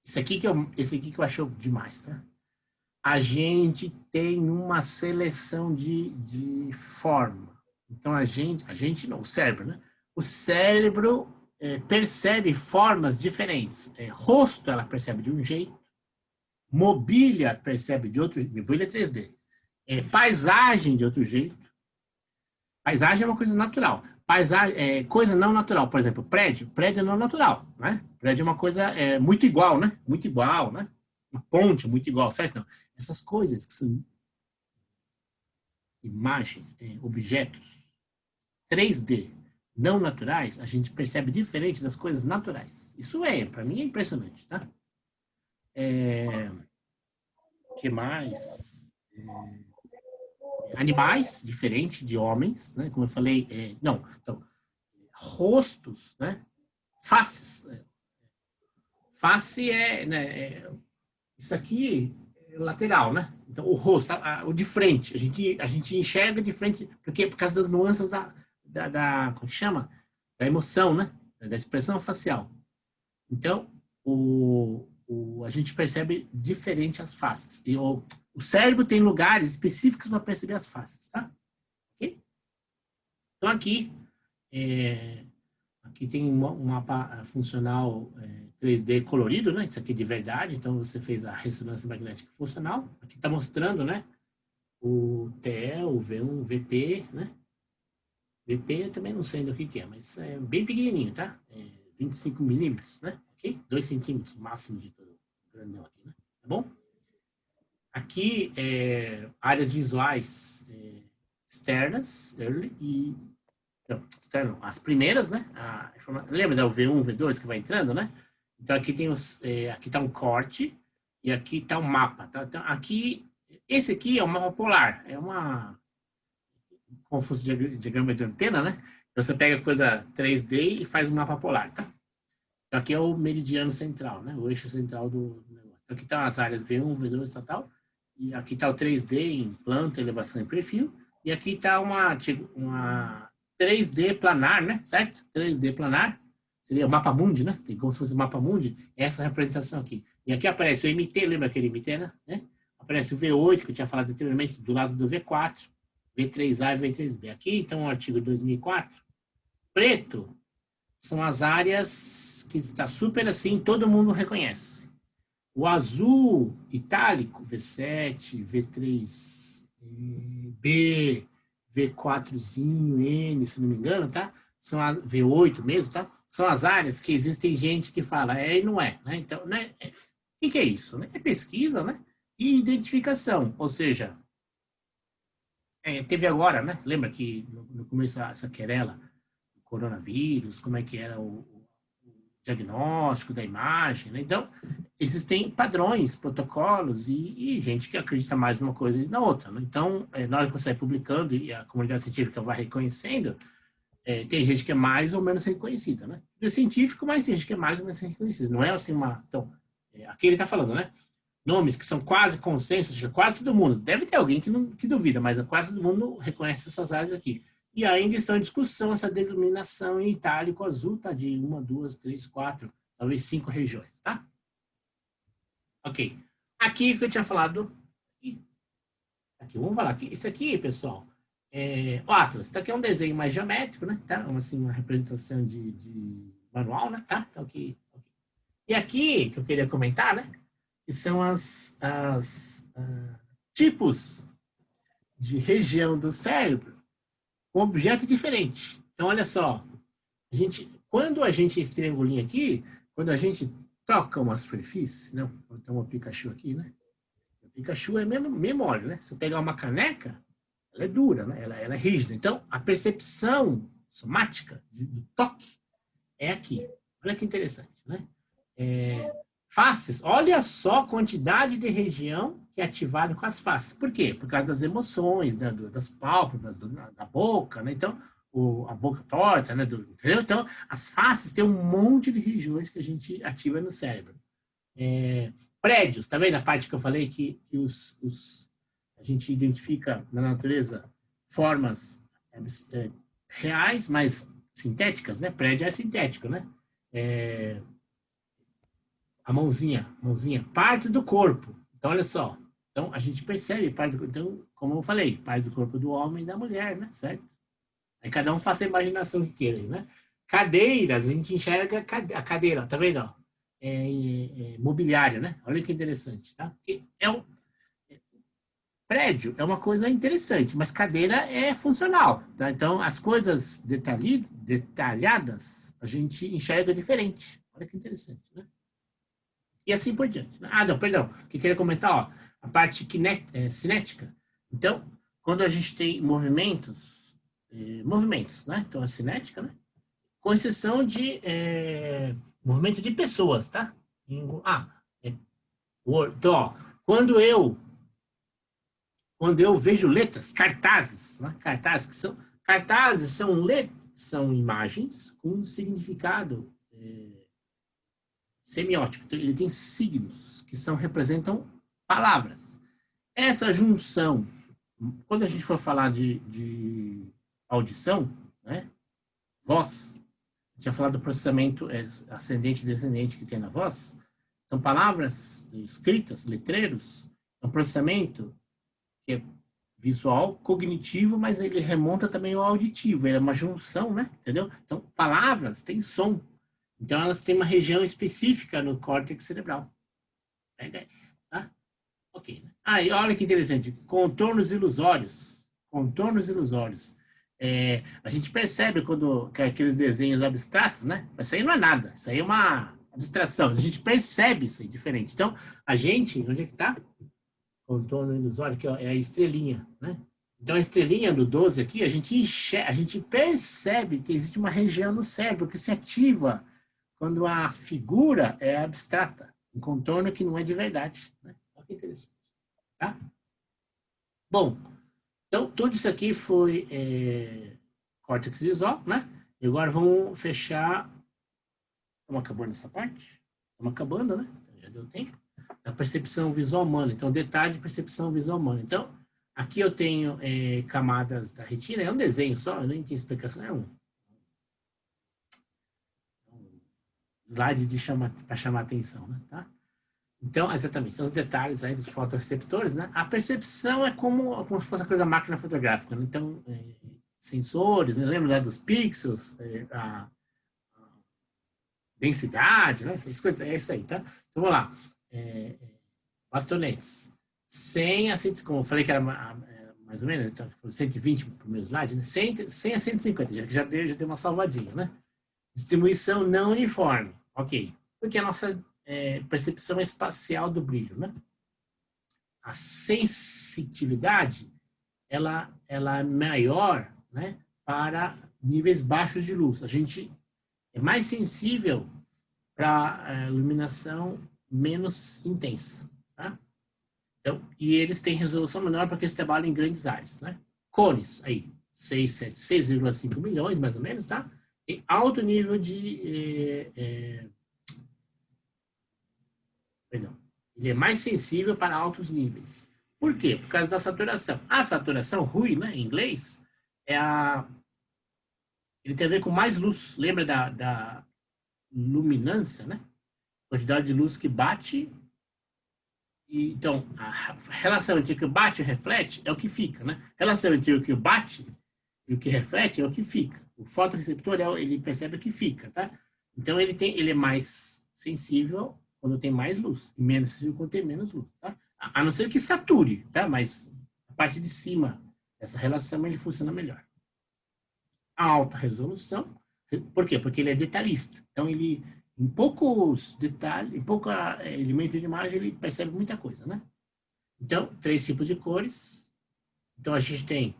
Esse aqui que eu acho demais, tá? A gente tem uma seleção de forma. Então, a gente não, o cérebro, né? O cérebro percebe formas diferentes. Rosto, ela percebe de um jeito. Mobília percebe de outro jeito. Mobília 3D. Paisagem de outro jeito. Paisagem é uma coisa natural. Paisagem, coisa não natural. Por exemplo, prédio é não natural, né? Prédio é uma coisa muito igual, né? Muito igual, né? Uma ponte muito igual, certo? Não. Essas coisas que são imagens, objetos, 3D não naturais, a gente percebe diferente das coisas naturais. Isso para mim é impressionante, tá? Que mais? Animais, diferente de homens, né? Como eu falei, não, então, rostos, né? Faces. Face né, isso aqui é lateral, né? Então, o rosto, o de frente, a gente enxerga de frente, porque por causa das nuances como que chama? Da emoção, né? Da expressão facial. Então, a gente percebe diferente as faces. E o cérebro tem lugares específicos para perceber as faces, tá? Ok? Então, aqui tem um mapa funcional 3D colorido, né? Isso aqui é de verdade, então você fez a ressonância magnética funcional. Aqui está mostrando, né? O TE, o V1, o VP, né? VP eu também não sei do que é, mas é bem pequenininho, tá? 25 milímetros, né? Ok? 2 centímetros máximo de todo grandão aqui, né? Tá bom? Aqui, áreas visuais externas, early e externo, as primeiras, né? Lembra da V1, V2 que vai entrando, né? Então aqui tem aqui está um corte e aqui está um mapa, tá? Então esse aqui é um mapa polar, como fosse diagrama de antena, né? Então você pega coisa 3D e faz um mapa polar, tá? Então aqui é o meridiano central, né? O eixo central do negócio. Então aqui estão as áreas V1, V2, tal. E aqui está o 3D em planta, elevação e perfil. E aqui está uma 3D planar, né? Certo? 3D planar. Seria o mapa mundi, né? Tem como se fosse o mapa mundi. Essa representação aqui. E aqui aparece o MT, lembra aquele MT, né? Aparece o V8, que eu tinha falado anteriormente, do lado do V4, V3A e V3B. Aqui, então, o artigo 2004. Preto são as áreas que está super assim, todo mundo reconhece. O azul itálico, V7, V3B, V4zinho, N, se não me engano, tá? São a V8 mesmo, tá? São as áreas que existem gente que fala e não é, né? Então, né? O que é isso? Né? É pesquisa, né? E identificação, ou seja, teve agora, né? Lembra que no começo essa querela, o coronavírus, como é que era o diagnóstico da imagem, né? Então, existem padrões, protocolos e gente que acredita mais numa coisa e na outra, né? Então, na hora que você vai publicando e a comunidade científica vai reconhecendo, tem gente que é mais ou menos reconhecida, né? É científico, mas tem gente que é mais ou menos reconhecida. Não é assim Então, aqui ele está falando, né? Nomes que são quase consenso, ou seja, quase todo mundo. Deve ter alguém que duvida, mas quase todo mundo reconhece essas áreas aqui. E ainda estão em discussão essa denominação em itálico azul, tá? De 1, 2, 3, 4, talvez 5 regiões, tá? Ok. Aqui que eu tinha falado. Aqui, vamos falar aqui. Isso aqui, pessoal, o Atlas. Isso aqui é um desenho mais geométrico, né? Tá? Uma representação de manual, né? Tá? Então, aqui. E aqui, que eu queria comentar, né? Que são tipos de região do cérebro com objeto diferente. Então, olha só. Quando a gente, esse triangulinho aqui, quando a gente toca uma superfície, não, vou ter uma Pikachu aqui, né? O Pikachu é mesmo óleo, né? Se eu pegar uma caneca, ela é dura, né? Ela é rígida. Então, a percepção somática do toque é aqui. Olha que interessante, né? Faces, olha só a quantidade de região que é ativada com as faces. Por quê? Por causa das emoções, das pálpebras, da boca, né? Então, a boca torta, né? Entendeu? Então, as faces têm um monte de regiões que a gente ativa no cérebro. Prédios, tá vendo a parte que eu falei que a gente identifica na natureza formas reais, mas sintéticas, né? Prédio é sintético, né? A mãozinha, parte do corpo. Então, olha só. Então, a gente percebe parte do corpo. Então, como eu falei, parte do corpo do homem e da mulher, né? Certo? Aí cada um faça a imaginação que queira, né? Cadeiras, a gente enxerga a cadeira, ó, tá vendo? Ó? Mobiliário, né? Olha que interessante, tá? Porque prédio é uma coisa interessante, mas cadeira é funcional, tá? Então, as coisas detalhadas, a gente enxerga diferente. Olha que interessante, né? E assim por diante. Ah, não, perdão. O que eu queria comentar, ó, a parte cinética. Então, quando a gente tem movimentos movimentos, né? Então, a cinética, né? Com exceção de movimento de pessoas, tá? Então, ó, quando eu vejo letras, cartazes, né? Cartazes são imagens com significado semiótico. Então, ele tem signos que representam palavras. Essa junção, quando a gente for falar de audição, né? Voz, a gente vai falar do processamento ascendente e descendente que tem na voz. São palavras escritas, letreiros, é um processamento que é visual, cognitivo, mas ele remonta também ao auditivo, ele é uma junção, né? Entendeu? Então, palavras têm som. Então, elas têm uma região específica no córtex cerebral. Pega essa, tá? Ok. E olha que interessante. Contornos ilusórios. Contornos ilusórios. A gente percebe quando aqueles desenhos abstratos, né? Isso aí não é nada. Isso aí é uma abstração. A gente percebe isso aí diferente. Então, onde é que está? Contorno ilusório, que é a estrelinha, né? Então, a estrelinha do 12 aqui, a gente percebe que existe uma região no cérebro que se ativa quando a figura é abstrata, um contorno que não é de verdade, né? Olha que interessante, tá? Bom, então, tudo isso aqui foi córtex visual, né? E agora vamos fechar. Estamos acabando essa parte? Estamos acabando, né? Já deu tempo. A percepção visual humana. Então, detalhe de percepção visual humana. Então, aqui eu tenho camadas da retina. É um desenho só, eu nem tenho explicação. É um slide para chamar atenção, né? Tá? Então, exatamente, são os detalhes aí dos fotorreceptores, né? A percepção é como se fosse a coisa máquina fotográfica, né? Então, sensores, né? Lembra, né, dos pixels, a densidade, né? Essas coisas, é isso aí, tá? Então, vamos lá. Bastonetes. 100 a 150, como eu falei que era mais ou menos, então, 120 no primeiro slide, né? 100 a 150, já deu uma salvadinha, né? Distribuição não uniforme. Ok. Porque a nossa percepção espacial do brilho, né? A sensitividade, ela é maior, né? Para níveis baixos de luz. A gente é mais sensível para iluminação menos intensa, tá? Então, e eles têm resolução menor porque eles trabalham em grandes áreas, né? Cones, aí, 6,5 milhões, mais ou menos, tá? E alto nível de... perdão. Ele é mais sensível para altos níveis. Por quê? Por causa da saturação. A saturação, RUI, né, em inglês, ele tem a ver com mais luz. Lembra da luminância, né? Quantidade de luz que bate. Então, a relação entre o que bate e reflete é o que fica, né? A relação entre o que bate e o que reflete é o que fica. O fotorreceptor, ele percebe o que fica, tá? Então, ele é mais sensível quando tem mais luz, e menos sensível quando tem menos luz, tá? A não ser que sature, tá? Mas a parte de cima, essa relação, ele funciona melhor. A alta resolução, por quê? Porque ele é detalhista. Então, ele, em poucos detalhes, em poucos elementos de imagem, ele percebe muita coisa, né? Então, 3 tipos de cores. Então, a gente tem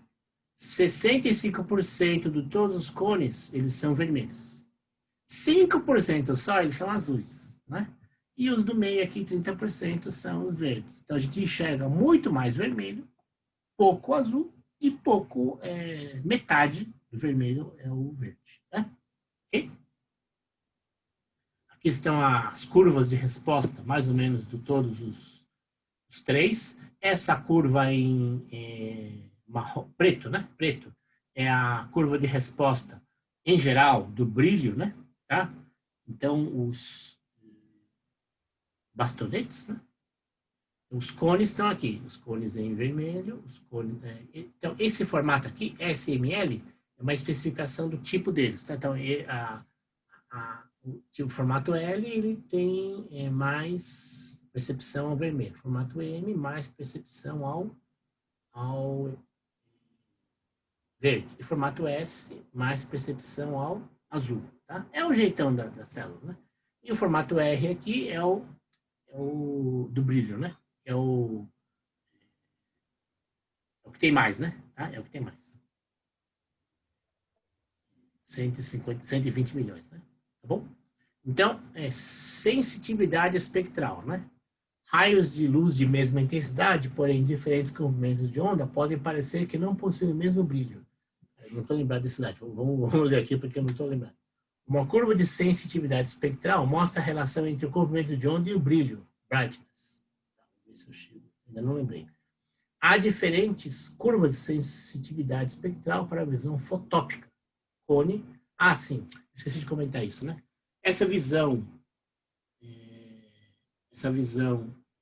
65% de todos os cones, eles são vermelhos. 5% só, eles são azuis, né? E os do meio aqui, 30%, são os verdes. Então, a gente enxerga muito mais vermelho, pouco azul e pouco, metade do vermelho é o verde, né? Ok? Aqui estão as curvas de resposta, mais ou menos, de todos os 3. Essa curva em preto, né? Preto é a curva de resposta em geral do brilho, né? Tá? Então, os bastonetes, né? Os cones estão aqui, os cones em vermelho, os cones, então, esse formato aqui, SML, é uma especificação do tipo deles, tá? Então, o formato L, ele tem mais percepção ao vermelho. O formato M, mais percepção ao verde. E o formato S, mais percepção ao azul, tá? É o jeitão da célula, né? E o formato R aqui é o do brilho, né? É o que tem mais, né? Tá? É o que tem mais. 150, 120 milhões, né? Tá bom? Então, sensitividade espectral, né? Raios de luz de mesma intensidade, porém diferentes comprimentos de onda, podem parecer que não possuem o mesmo brilho. Eu não estou lembrado desse slide. Vamos ler aqui porque eu não estou lembrado. Uma curva de sensitividade espectral mostra a relação entre o comprimento de onda e o brilho, brightness. Ainda não lembrei. Há diferentes curvas de sensitividade espectral para a visão fotópica. Cone. Ah, sim. Esqueci de comentar isso, né? Essa visão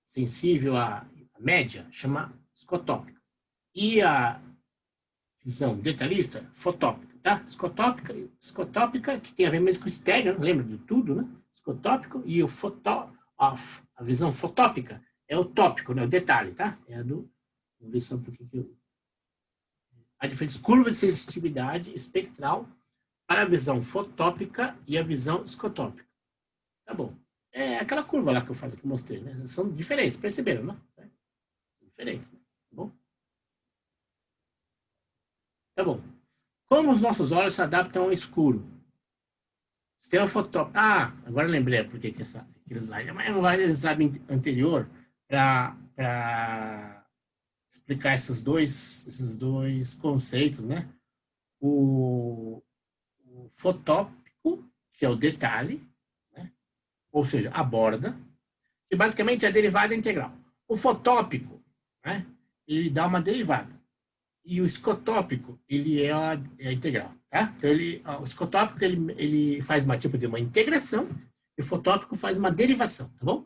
sensível à média chama escotópica. E a visão detalhista, fotópica, tá? Escotópica, que tem a ver mesmo com estéreo, lembra de tudo, né? Escotópico, e a visão fotópica é o tópico, né? O detalhe, tá? É a do... Vamos ver só por que eu... Há diferentes curvas de sensitividade espectral para a visão fotópica e a visão escotópica. Tá bom. É aquela curva lá que eu falei, que eu mostrei, né? São diferentes, perceberam, né? São diferentes, né? Tá bom? Tá bom. Como os nossos olhos se adaptam ao escuro? Sistema fotópico. Ah, agora lembrei porque que aquele slide. Mas é um slide anterior para explicar esses dois conceitos, né? O fotópico, que é o detalhe, né? Ou seja, a borda, que basicamente é a derivada integral. O fotópico, né? Ele dá uma derivada. E o escotópico, ele é a integral, tá? Então, o escotópico, ele faz uma tipo de uma integração, e o fotópico faz uma derivação, tá bom?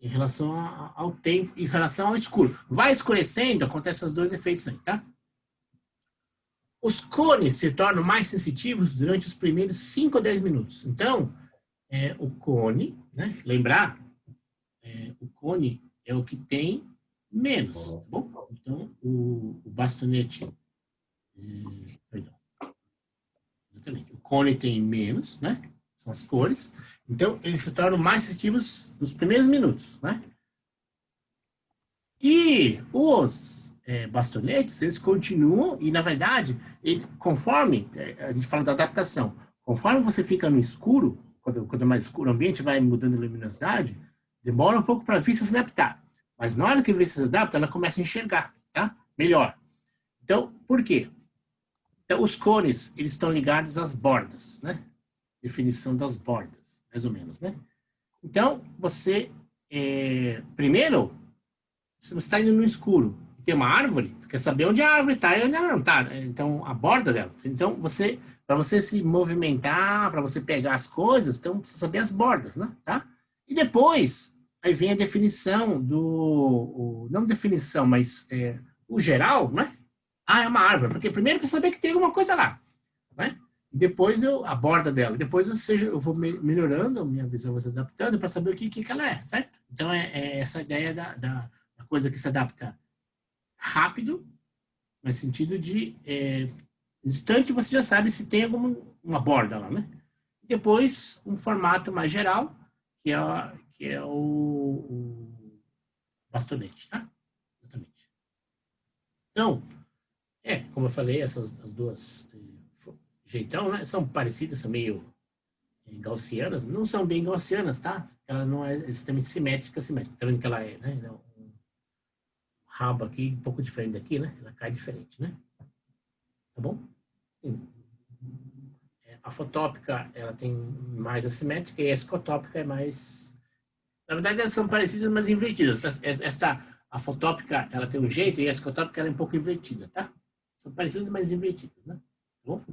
Em relação ao tempo, em relação ao escuro. Vai escurecendo, acontecem esses dois efeitos aí, tá? Os cones se tornam mais sensitivos durante os primeiros 5 a 10 minutos. Então, o cone, né? Lembrar, o cone é o que tem menos, tá bom? Então, o bastonete, perdão, exatamente, o cone tem menos, né? São as cores. Então, eles se tornam mais sensitivos nos primeiros minutos, né? E os bastonetes, eles continuam, e na verdade, conforme, a gente fala da adaptação, conforme você fica no escuro, quando é mais escuro o ambiente, vai mudando a luminosidade, demora um pouco para a vista se adaptar. Mas na hora que a vista se adapta, ela começa a enxergar, tá? Melhor. Então, por quê? Então, os cones, eles estão ligados às bordas, né? Definição das bordas, mais ou menos, né? Então, você, primeiro, se você está indo no escuro e tem uma árvore, você quer saber onde a árvore está e onde ela não está. Então, a borda dela. Então, para você se movimentar, para você pegar as coisas, então, precisa saber as bordas, né? Tá? E depois, aí vem a definição não definição, mas o geral, né? Ah, é uma árvore. Porque primeiro precisa saber que tem alguma coisa lá, né? Depois a borda dela. Depois eu vou melhorando, a minha visão vai se adaptando para saber o que ela é, certo? Então, é essa ideia da coisa que se adapta rápido, no sentido de instante você já sabe se tem uma borda lá, né? Depois, um formato mais geral, que é o bastonete, tá? Exatamente. Então, como eu falei, as duas jeitão, né? São parecidas, são meio gaussianas, não são bem gaussianas, tá? Ela não é exatamente simétrica. Tá vendo que ela é, né? Rabo aqui, um pouco diferente daqui, né? Ela cai diferente, né? Tá bom? A fotópica, ela tem mais assimétrica e a escotópica é mais... Na verdade, elas são parecidas, mas invertidas. A fotópica, ela tem um jeito e a escotópica ela é um pouco invertida, tá? São parecidas, mas invertidas, né? Tá bom?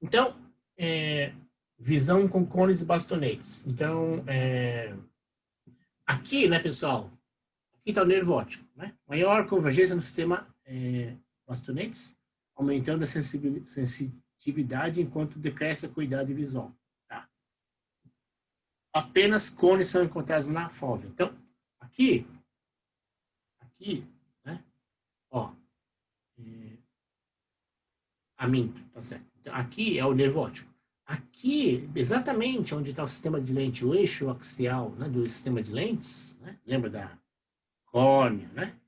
Então, visão com cones e bastonetes. Então, aqui, né, pessoal? Aqui está o nervo óptico, né? Maior convergência no sistema bastonetes, aumentando a sensitividade enquanto decresce a acuidade visual. Tá? Apenas cones são encontrados na fóvea. Então, aqui, né? Ó, tá certo. Então, aqui é o nervo óptico. Aqui, exatamente onde está o sistema de lente, o eixo axial, né, do sistema de lentes, né? Lembra da córnea, né?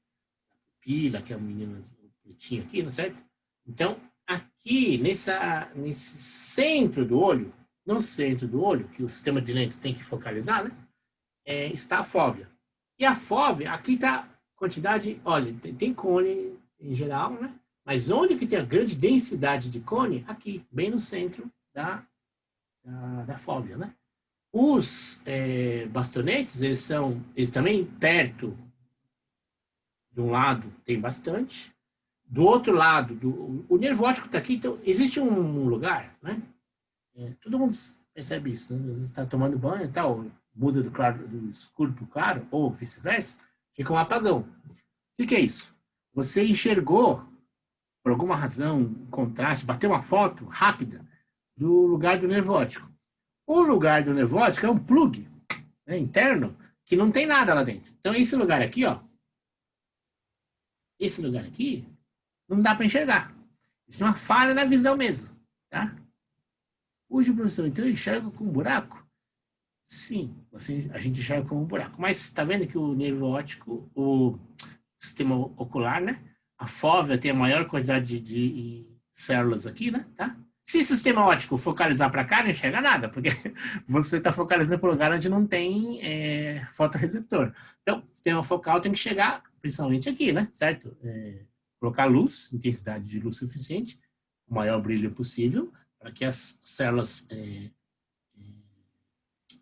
Pupila, que é um menino pretinho aqui, não é certo? Então, aqui, nesse centro do olho, no centro do olho, que o sistema de lentes tem que focalizar, né? Está a fóvea. E a fóvea, aqui está quantidade, olha, tem cone em geral, né? Mas onde que tem a grande densidade de cone? Aqui, bem no centro da fóvea, né? Os bastonetes, eles também perto de um lado tem bastante, do outro lado, o nervo óptico está aqui, então existe um lugar, né? Todo mundo percebe isso, né? Às vezes está tomando banho e tal, muda do escuro para o claro, ou vice-versa, fica um apagão. O que é isso? Você enxergou, por alguma razão, um contraste, bateu uma foto rápida do lugar do nervo óptico. O lugar do nervo óptico é um plug, né, interno, que não tem nada lá dentro. Então, esse lugar aqui, ó, esse lugar aqui, não dá para enxergar. Isso é uma falha na visão mesmo, tá? Hoje, professor, então eu enxergo com um buraco? Sim, a gente enxerga com um buraco. Mas está vendo que o nervo óptico, o sistema ocular, né? A fóvea tem a maior quantidade de células aqui, né? Tá? Se o sistema óptico focalizar para cá, não enxerga nada, porque você está focalizando para um lugar onde não tem fotorreceptor. Então, o sistema focal tem que chegar principalmente aqui, né? Certo? Colocar luz, intensidade de luz suficiente, o maior brilho possível, para que as células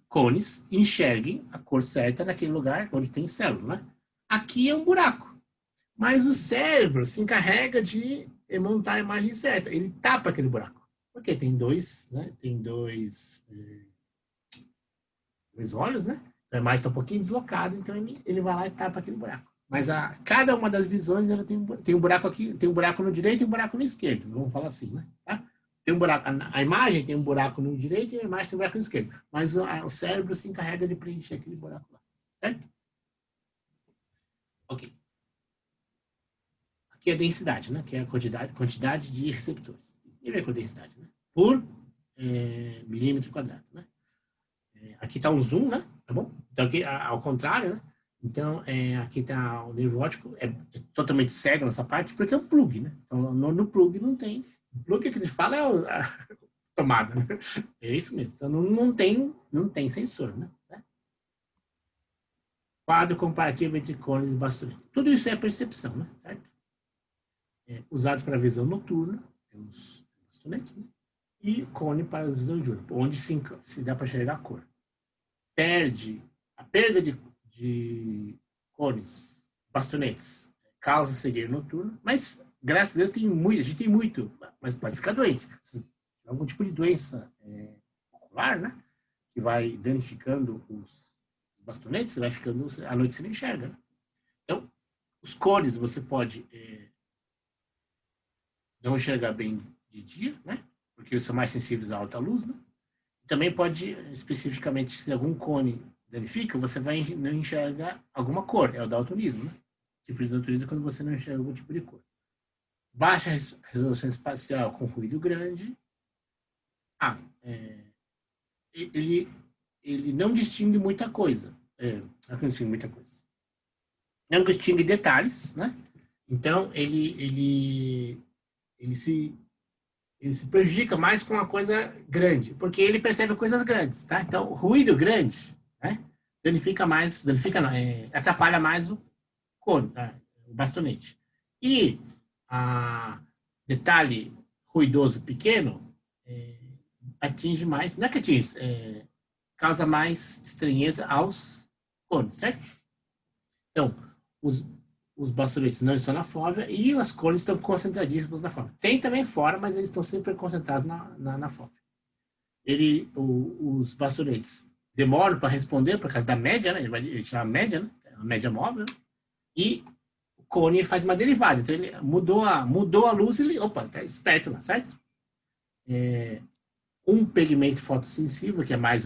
cones enxerguem a cor certa naquele lugar onde tem célula, né? Aqui é um buraco, mas o cérebro se encarrega de montar a imagem certa. Ele tapa aquele buraco. Porque tem dois, né? Tem dois olhos, né? A imagem está um pouquinho deslocada, então ele vai lá e tapa aquele buraco. Mas cada uma das visões ela tem um buraco aqui, tem um buraco no direito e um buraco no esquerdo. Vamos falar assim, né? Tá? Tem um buraco, a imagem tem um buraco no direito e a imagem tem um buraco no esquerdo. Mas o cérebro se encarrega de preencher aquele buraco lá. Certo? Ok. Aqui é a densidade, né? Que é a quantidade de receptores. Tem a ver com a densidade, né? Por milímetro quadrado, né? Aqui está um zoom, né? Tá bom? Então aqui, ao contrário, né? Então, aqui está o nervo óptico, é totalmente cego nessa parte, porque é um plug, né? Então, no plug não tem. O plug que a gente fala é a tomada, né? É isso mesmo. Então, não tem sensor, né? Quadro comparativo entre cones e bastonetes. Tudo isso é percepção, né? Certo? Usado para visão noturna, os bastonetes, né? E cone para a visão diurna, onde se dá para enxergar a cor. A perda de cones, bastonetes, causa cegueira noturna, mas graças a Deus a gente tem muito, mas pode ficar doente. Algum tipo de doença ocular, né? Que vai danificando os bastonetes, você vai ficando, à noite você não enxerga. Né? Então, os cones você pode não enxergar bem de dia, né? Porque eles são mais sensíveis à alta luz, né? Também pode, especificamente, se algum cone danifica, você vai não enxergar alguma cor, é o daltonismo, né? Tipo de daltonismo é quando você não enxerga algum tipo de cor. Baixa resolução espacial com ruído grande. Ele não distingue muita coisa. Não distingue muita coisa. Não distingue detalhes, né? Então, ele se prejudica mais com uma coisa grande, porque ele percebe coisas grandes, tá? Então, ruído grande, né? Atrapalha mais o cone, tá? O bastonete. E detalhe ruidoso pequeno atinge mais, não é que atinge, causa mais estranheza aos cones, certo? Então, os bastonetes não estão na fóvea e as cones estão concentradíssimas na fóvea. Tem também fora, mas eles estão sempre concentrados na fóvea. Os bastonetes demoram para responder por causa da média, né? Ele vai tirar a média, né? A média móvel, né? E o cone faz uma derivada. Então, ele mudou a luz e ele, tá esperto lá, certo? Um pigmento fotossensível, que é mais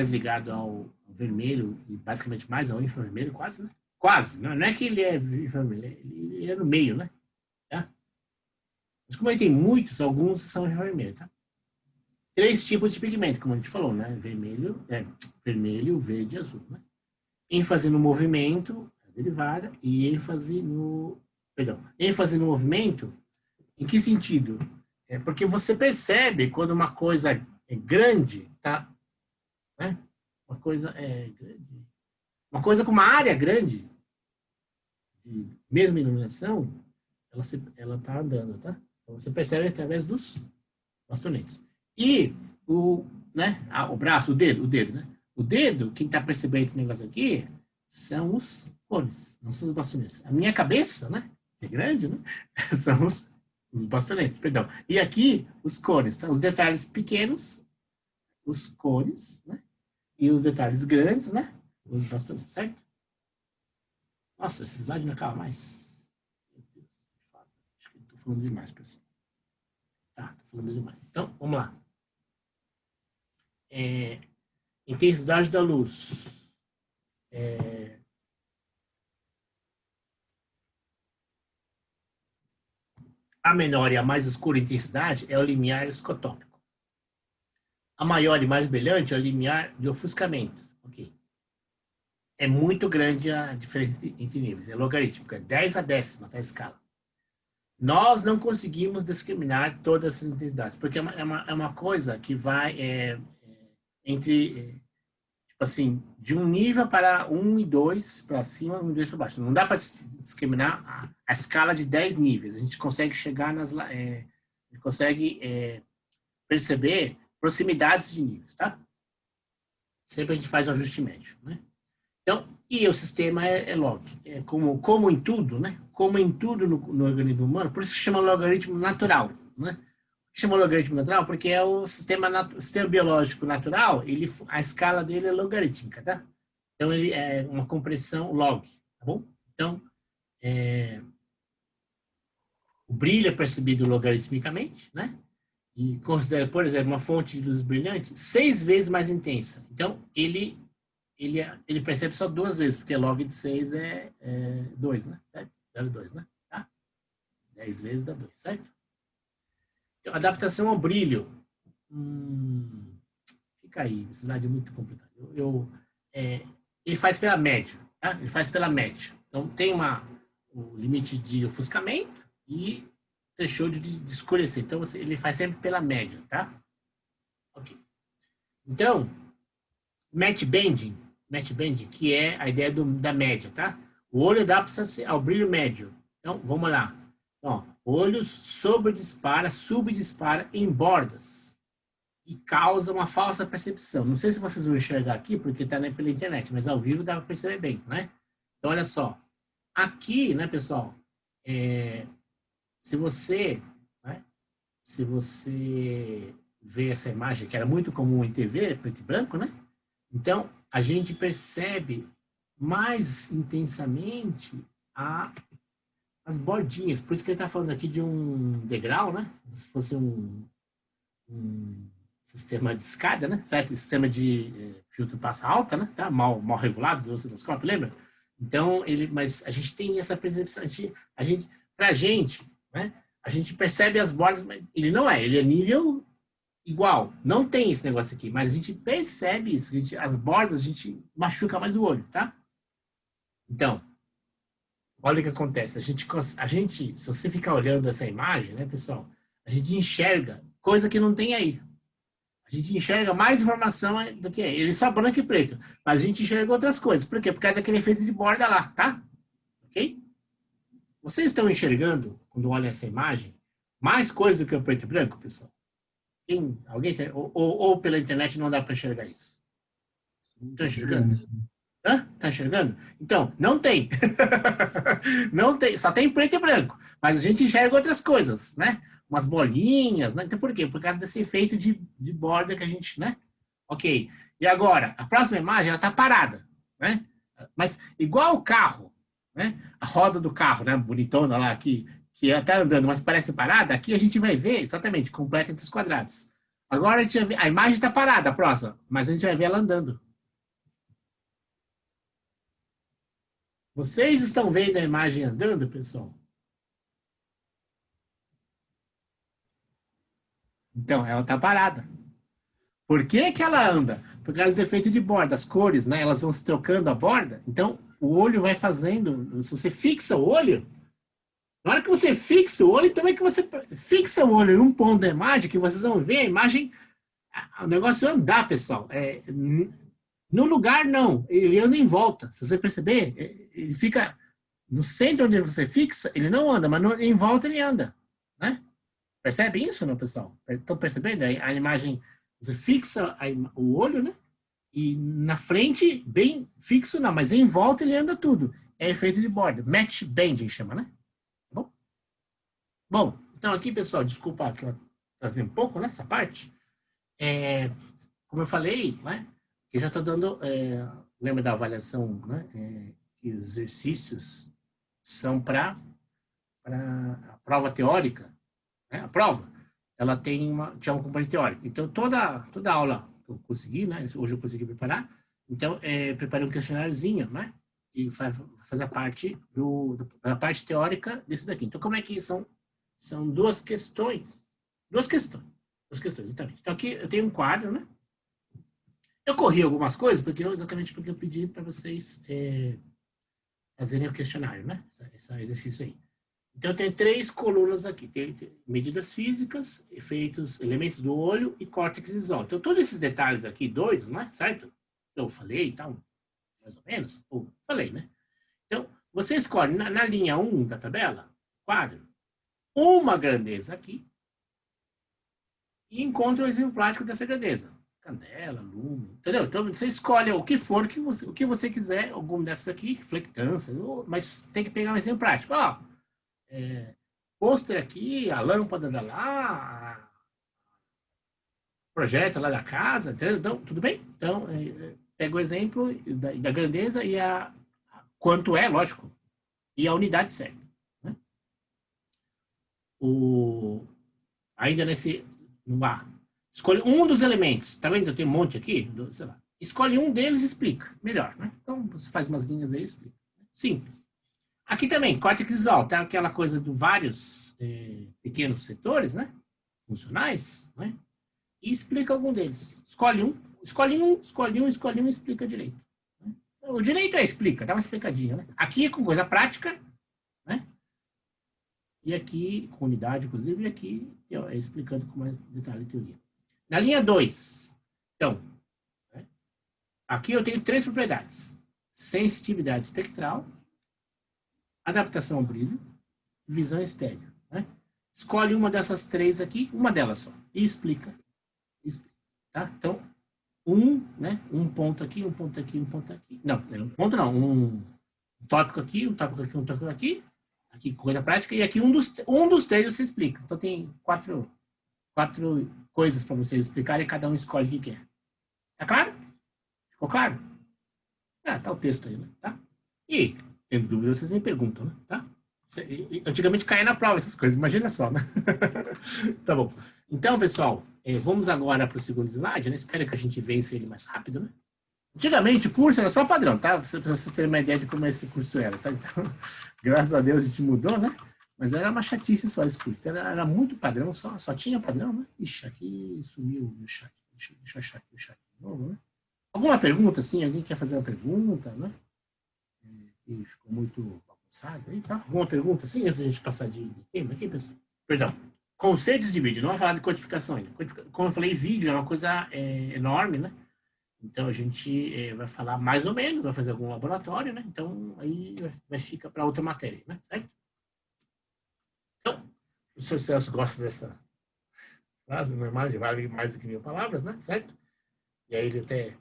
ligado ao vermelho e basicamente mais ao infravermelho, quase, né? Quase, não é que ele é infravermelho, ele é no meio, né? Tá? Mas como ele tem muitos, alguns são infravermelho, tá? 3 tipos de pigmento, como a gente falou, né? Vermelho, verde e azul, né? ênfase no movimento, a derivada, e ênfase no movimento Em que sentido? É porque você percebe quando uma coisa é grande, tá? Né? Uma coisa é grande. Uma coisa com uma área grande, de mesma iluminação, ela está andando, tá? Então você percebe através dos bastonetes. E o braço, o dedo, né? O dedo, quem está percebendo esse negócio aqui, são os cones, não são os bastonetes. A minha cabeça, né? Que é grande, né? São os bastonetes, perdão. E aqui, os cones, tá? Os detalhes pequenos, os cones, né? E os detalhes grandes, né? Os bastonetes, certo? Nossa, esse slide não acaba mais. Meu Deus, acho que estou falando demais, pessoal. Tá, estou falando demais. Então, vamos lá. Intensidade da luz. A menor e a mais escura intensidade é o limiar escotópico. A maior e mais brilhante é o limiar de ofuscamento. Okay. É muito grande a diferença entre níveis. É logarítmica, é 10 a décima, tá, a escala. Nós não conseguimos discriminar todas essas intensidades, porque é uma coisa que vai entre, tipo assim, de um nível para 1 e 2 para cima, 1 e 2 para baixo. Não dá para discriminar a escala de 10 níveis. A gente consegue chegar a gente consegue perceber proximidades de níveis, tá? Sempre a gente faz um ajuste médio, né? Então, e o sistema é log. Como em tudo, né? Como em tudo no organismo humano, por isso se chama logaritmo natural, né? Chama logaritmo natural porque é o sistema biológico natural, a escala dele é logarítmica, tá? Então, ele é uma compressão log, tá bom? Então, o brilho é percebido logaritmicamente, né? E considera, por exemplo, uma fonte de luz brilhante 6 vezes mais intensa. Então, ele percebe só 2 vezes, porque log de 6 é 2, né? Certo? 0,2, né? Tá? 10 vezes dá 2, certo? Então, adaptação ao brilho. Fica aí, esse slide é muito complicado. Ele faz pela média, tá? Ele faz pela média. Então, tem o limite de ofuscamento e threshold de escurecer. Então, ele faz sempre pela média, tá? Ok. Então, match bending, que é a ideia da média, tá? O olho adapta-se ao brilho médio. Então, vamos lá. Ó, o olho subdispara em bordas e causa uma falsa percepção. Não sei se vocês vão enxergar aqui, porque está pela internet, mas ao vivo dá para perceber bem, né? Então, olha só. Aqui, né, pessoal, se você vê essa imagem, que era muito comum em TV, preto e branco, né? Então, a gente percebe mais intensamente as bordinhas. Por isso que ele está falando aqui de um degrau, né? Se fosse um sistema de escada, né? Certo? Sistema de filtro passa alta, né? Tá? Mal regulado do osciloscópio, lembra? Então, mas a gente tem essa percepção. Pra gente, né? A gente percebe as bordas, mas ele é nível igual. Não tem esse negócio aqui, mas a gente percebe isso. As bordas, a gente machuca mais o olho, tá? Então, olha o que acontece. A gente, se você ficar olhando essa imagem, né, pessoal, a gente enxerga coisa que não tem aí. A gente enxerga mais informação do que ele só branco e preto. Mas a gente enxerga outras coisas. Por quê? Por causa daquele efeito de borda lá, tá? Ok? Vocês estão enxergando, quando olham essa imagem, mais coisa do que o preto e branco, pessoal? Alguém tem, ou pela internet não dá para enxergar isso? Estão enxergando? Hã? Tá enxergando? Então, não tem. Não tem, só tem preto e branco. Mas a gente enxerga outras coisas, né? Umas bolinhas, né? Então por quê? Por causa desse efeito de borda que a gente, né? Ok. E agora, a próxima imagem, ela tá parada, né? Mas igual o carro, né? A roda do carro, né? Bonitona lá, que ela tá andando, mas parece parada, aqui a gente vai ver, exatamente, completa entre os quadrados. Agora a imagem está parada, a próxima, mas a gente vai ver ela andando. Vocês estão vendo a imagem andando, pessoal? Então, ela está parada. Por que que ela anda? Por causa do efeito de borda, as cores, né? Elas vão se trocando a borda. Então, o olho vai fazendo, se você fixa o olho, Na hora que você fixa o olho, também que você fixa o olho em um ponto da imagem, que vocês vão ver a imagem, o negócio andar, pessoal. No lugar, não. Ele anda em volta. Se você perceber, ele fica no centro onde você fixa, ele não anda, mas em volta ele anda. Né? Percebe isso, não, pessoal? Estão percebendo? A imagem, você fixa o olho, né? E na frente, bem fixo, não, mas em volta ele anda tudo. É efeito de borda. Match bending chama, né? Tá bom? Bom, então aqui, pessoal, desculpa que eu trazer um pouco, né, essa parte. Como eu falei, né, eu já estou dando, lembra da avaliação, né, que os exercícios são para a prova teórica, né, a prova, ela tinha um componente teórico. Então, toda aula que eu consegui, né, hoje eu consegui preparar, então, preparei um questionáriozinho, né, e fazer a parte da parte teórica desse daqui. Então, como é que são duas questões, exatamente. Então, aqui eu tenho um quadro, né, eu corri algumas coisas, exatamente porque eu pedi para vocês fazerem o questionário, né, esse exercício aí. Então, tem 3 colunas aqui. Tem medidas físicas, efeitos, elementos do olho e córtex visual. Então, todos esses detalhes aqui, doidos, né? Certo? Eu falei e tal, mais ou menos. Ou falei, né? Então, você escolhe na linha 1 da tabela, quadro, uma grandeza aqui e encontra o exemplo prático dessa grandeza. Candela, lume, entendeu? Então, você escolhe o que for, o que você quiser, alguma dessas aqui, reflectância, mas tem que pegar um exemplo prático. Ó, pôster aqui, a lâmpada da lá, projeto lá da casa, entendeu? Então, tudo bem? Então, pega o exemplo da grandeza e quanto é, lógico, e a unidade certa. Né? Ainda no A, escolhe um dos elementos, tá vendo? Eu tenho um monte aqui, sei lá. Escolhe um deles e explica, melhor, né? Então, você faz umas linhas aí e explica. Simples. Aqui também, córtex visual, tem aquela coisa de vários pequenos setores, né? Funcionais, né? E explica algum deles. Escolhe um e explica direito. Né? O direito explica, dá uma explicadinha, né? Aqui com coisa prática, né? E aqui com unidade, inclusive, e aqui explicando com mais detalhe e teoria. Na linha 2, então, né? Aqui eu tenho 3 propriedades. Sensitividade espectral, adaptação ao brilho, visão estéreo. Né? Escolhe uma dessas 3 aqui, uma delas só, e explica. Tá? Então, né? Um ponto aqui, um ponto aqui, um ponto aqui. Não, um ponto não, um tópico aqui, um tópico aqui, um tópico aqui. Aqui, coisa prática, e aqui um dos 3 você explica. Então, tem 4 coisas para vocês explicarem e cada um escolhe o que quer. Tá claro? Ficou claro? Tá o texto aí, né? Tá? E, tendo dúvida, vocês me perguntam, né? Tá? Antigamente caía na prova essas coisas, imagina só, né? Tá bom. Então, pessoal, vamos agora para o segundo slide, né? Espero que a gente vença ele mais rápido, né? Antigamente o curso era só padrão, tá? Para vocês terem uma ideia de como esse curso era, tá? Então, graças a Deus a gente mudou, né? Mas era uma chatice só esse curso. Era muito padrão, só tinha padrão, né? Ixi, aqui sumiu o chat. Deixa eu achar aqui o chat de novo, né? Alguma pergunta, assim? Alguém quer fazer uma pergunta, né? E ficou muito bagunçado aí, tá? Alguma pergunta, assim, antes de a gente passar de tema aqui, pessoal? Perdão. Conceitos de vídeo, não vai falar de codificação ainda. Como eu falei, vídeo é uma coisa enorme, né? Então, a gente vai falar mais ou menos, vai fazer algum laboratório, né? Então, aí vai ficar para outra matéria, né? Certo? Então, o professor Celso gosta dessa frase, uma imagem vale mais do que 1000 palavras, né? Certo? E aí ele até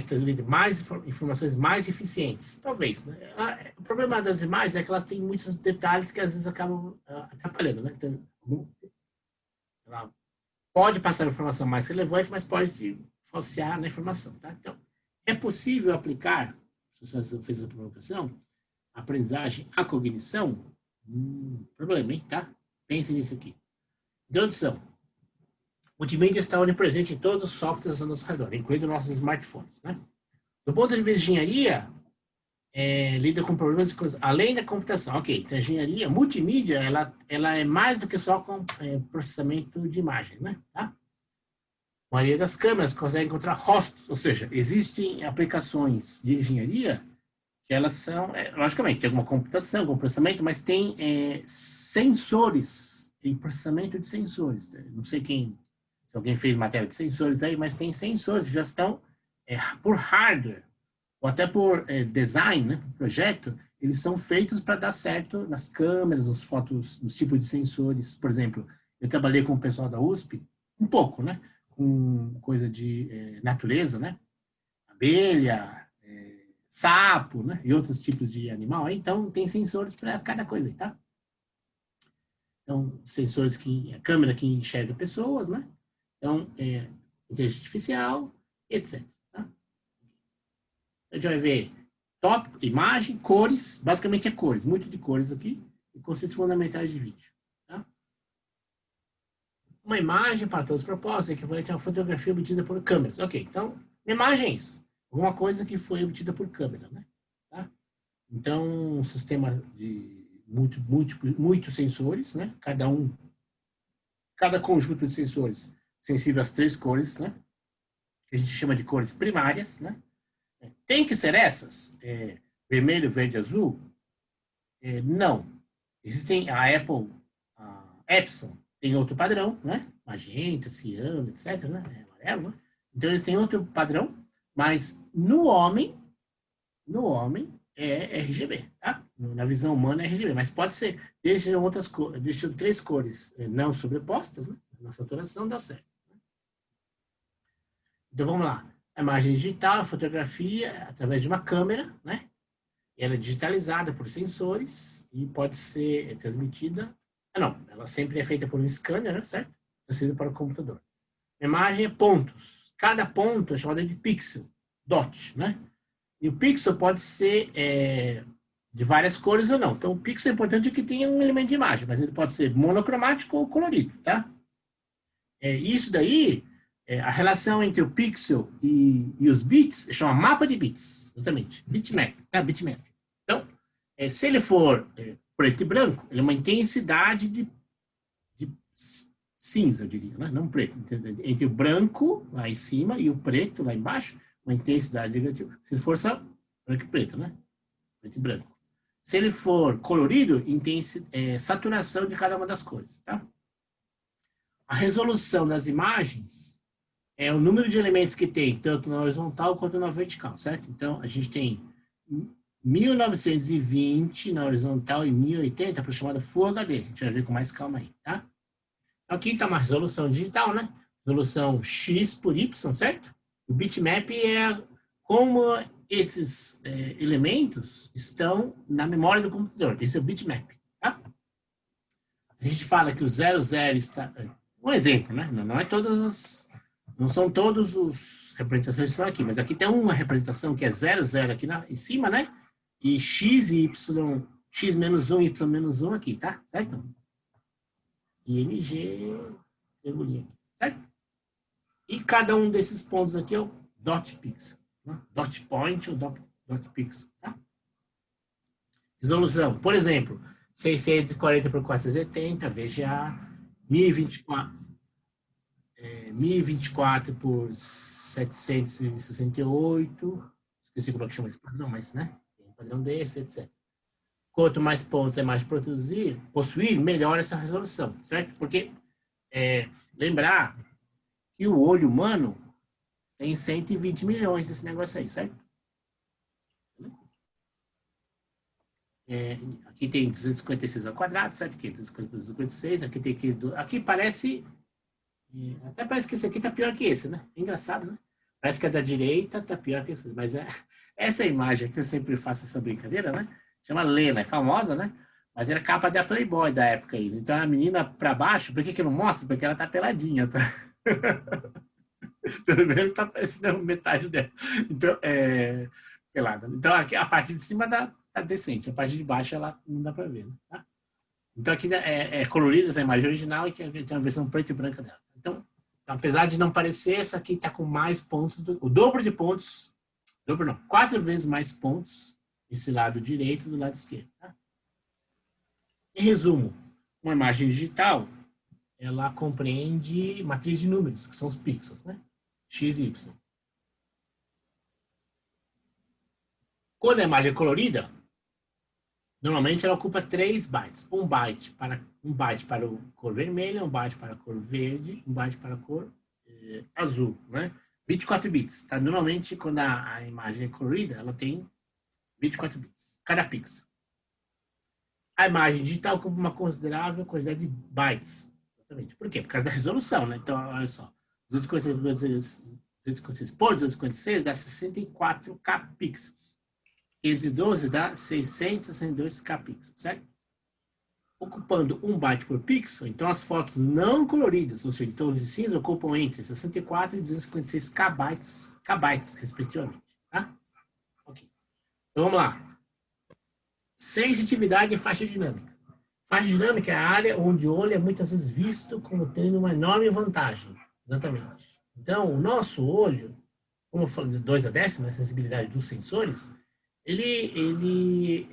transmite mais informações mais eficientes. Talvez, né? O problema das imagens é que elas têm muitos detalhes que às vezes acabam atrapalhando, né? Então, ela pode passar informação mais relevante, mas pode falsear na informação, tá? Então, é possível aplicar, se você fez essa provocação, aprendizagem à cognição? Problema, hein? Tá? Pense nisso aqui. Introdução. Multimídia está onipresente em todos os softwares ao nosso redor, incluindo nossos smartphones, né? Do ponto de vista de engenharia, lida com problemas de coisa, além da computação. Ok, então a engenharia, multimídia, ela é mais do que só com processamento de imagem, né? Tá? A maioria das câmeras consegue encontrar rostos, ou seja, existem aplicações de engenharia que elas são, logicamente, tem alguma computação, algum processamento, mas tem sensores, tem processamento de sensores. Não sei se alguém fez matéria de sensores aí, mas tem sensores que já estão por hardware, ou até por design, né, projeto, eles são feitos para dar certo nas câmeras, nas fotos, nos tipos de sensores. Por exemplo, eu trabalhei com o pessoal da USP, um pouco, né, com coisa de natureza, né, abelha, sapo, né, e outros tipos de animal. Então, tem sensores para cada coisa aí, tá? Então, sensores a câmera que enxerga pessoas, né? Então, inteligência artificial, etc. Tá? A gente vai ver tópico, imagem, cores, basicamente é cores, muito de cores aqui, e conceitos fundamentais de vídeo. Tá? Uma imagem para todos os propósitos, equivalente a uma fotografia obtida por câmeras. Ok, então, imagem é isso. Alguma coisa que foi obtida por câmera, né? Tá? Então, um sistema de muitos sensores, né? Cada conjunto de sensores sensível às 3 cores, né? Que a gente chama de cores primárias, né? Tem que ser essas? Vermelho, verde, azul? Não. Existem a Epson tem outro padrão, né? Magenta, ciano, etc, né? Amarelo, né? Então eles têm outro padrão, mas no homem é RGB, tá? Na visão humana é RGB, mas pode ser, deixa 3 cores não sobrepostas, né? Na saturação dá certo. Então vamos lá. A imagem digital, a fotografia, através de uma câmera, né? Ela é digitalizada por sensores e pode ser transmitida. Não, ela sempre é feita por um scanner, né? Certo? Transmitida para o computador. A imagem é pontos. Cada ponto é chamado de pixel, dot, né? E o pixel pode ser de várias cores ou não. Então, o pixel é importante que tenha um elemento de imagem, mas ele pode ser monocromático ou colorido, tá? Isso daí, a relação entre o pixel e os bits, chama mapa de bits, exatamente. Bitmap, tá? Bitmap. Então, se ele for preto e branco, ele é uma intensidade de cinza, eu diria, né? Não preto. Entre o branco lá em cima e o preto lá embaixo, uma intensidade negativa. Se ele for só branco e preto, né? Preto e branco. Se ele for colorido, saturação de cada uma das cores, tá? A resolução das imagens é o número de elementos que tem, tanto na horizontal quanto na vertical, certo? Então, a gente tem 1920 na horizontal e 1080 para o chamado Full HD. A gente vai ver com mais calma aí, tá? Então, aqui está uma resolução digital, né? Resolução X por Y, certo? O bitmap é como esses elementos estão na memória do computador. Esse é o bitmap, tá? A gente fala que o 00 está... Um exemplo, né? Não são todas as representações que estão aqui, mas aqui tem uma representação que é 00 aqui em cima, né? E X e Y, X menos 1, Y menos 1 aqui, tá? Certo? ING, certo? E cada um desses pontos aqui é o dot pixel, né? Dot point ou dot pixel, tá? Resolução, por exemplo, 640 por 480, VGA, 1024 por 768, esqueci como é que chama esse padrão, mas, né? Tem um padrão desse, etc. Quanto mais pontos a imagem possuir, melhor essa resolução, certo? Porque, lembrar que o olho humano tem 120 milhões desse negócio aí, certo? Aqui tem 256 ao quadrado, certo? Aqui 256, aqui tem aqui parece... Até parece que esse aqui tá pior que esse, né? É engraçado, né? Parece que a da direita tá pior que esse, mas essa imagem que eu sempre faço essa brincadeira, né? Chama Lena, é famosa, né? Mas era capa da Playboy da época aí. Então a menina para baixo, por que não mostra? Porque ela tá peladinha, tá? Pelo menos tá parecendo metade dela. Então, pelada. Então aqui a parte de cima tá decente, a parte de baixo ela não dá para ver, né? Tá? Então aqui é colorida essa imagem original e tem a versão preta e branca dela. Então, apesar de não parecer, essa aqui está com mais pontos, o dobro de pontos, 4 vezes mais pontos desse lado direito do lado esquerdo. Tá? Em resumo, uma imagem digital, ela compreende matriz de números, que são os pixels, né? X e Y. Quando a imagem é colorida, normalmente ela ocupa 3 bytes. Um byte para a cor vermelha, um byte para a cor verde, um byte para a cor azul, né? 24 bits, tá? Normalmente, quando a imagem é colorida, ela tem 24 bits, cada pixel. A imagem digital ocupa uma considerável quantidade de bytes. Exatamente. Por quê? Por causa da resolução, né? Então, olha só. 256 por 256 dá 64k pixels. 512 dá 662k pixels, certo? Ocupando 1 byte por pixel, então as fotos não coloridas, ou seja, tons de cinza, ocupam entre 64 e 256 kbytes, respectivamente. Tá? Ok. Então vamos lá. Sensitividade e faixa dinâmica. Faixa dinâmica é a área onde o olho é muitas vezes visto como tendo uma enorme vantagem. Exatamente. Então, o nosso olho, como eu falei, de 2 a 10, a sensibilidade dos sensores, ele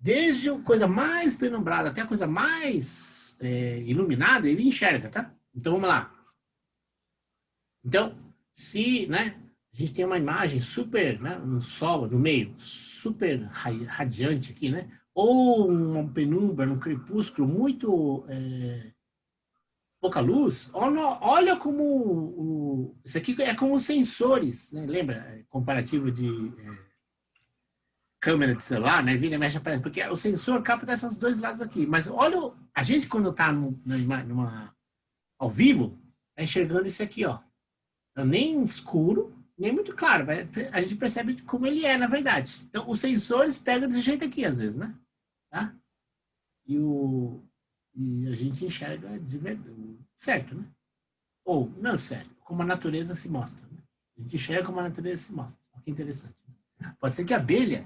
desde a coisa mais penumbrada até a coisa mais iluminada, ele enxerga, tá? Então, vamos lá. Então, se, né, a gente tem uma imagem super, né, um sol no meio, super radiante aqui, né? Ou uma penumbra, um crepúsculo muito pouca luz, olha como isso aqui é como sensores, né? Lembra? Comparativo de câmera de celular, né? Vira e mexe, porque o sensor capta esses dois lados aqui. Mas olha, a gente quando está ao vivo, tá enxergando isso aqui, ó. Então, nem escuro, nem muito claro. A gente percebe como ele é, na verdade. Então, os sensores pegam desse jeito aqui, às vezes, né? Tá? E a gente enxerga de verdade, certo, né? Ou, não certo, como a natureza se mostra. Né? A gente enxerga como a natureza se mostra. Olha que interessante. Né? Pode ser que a abelha,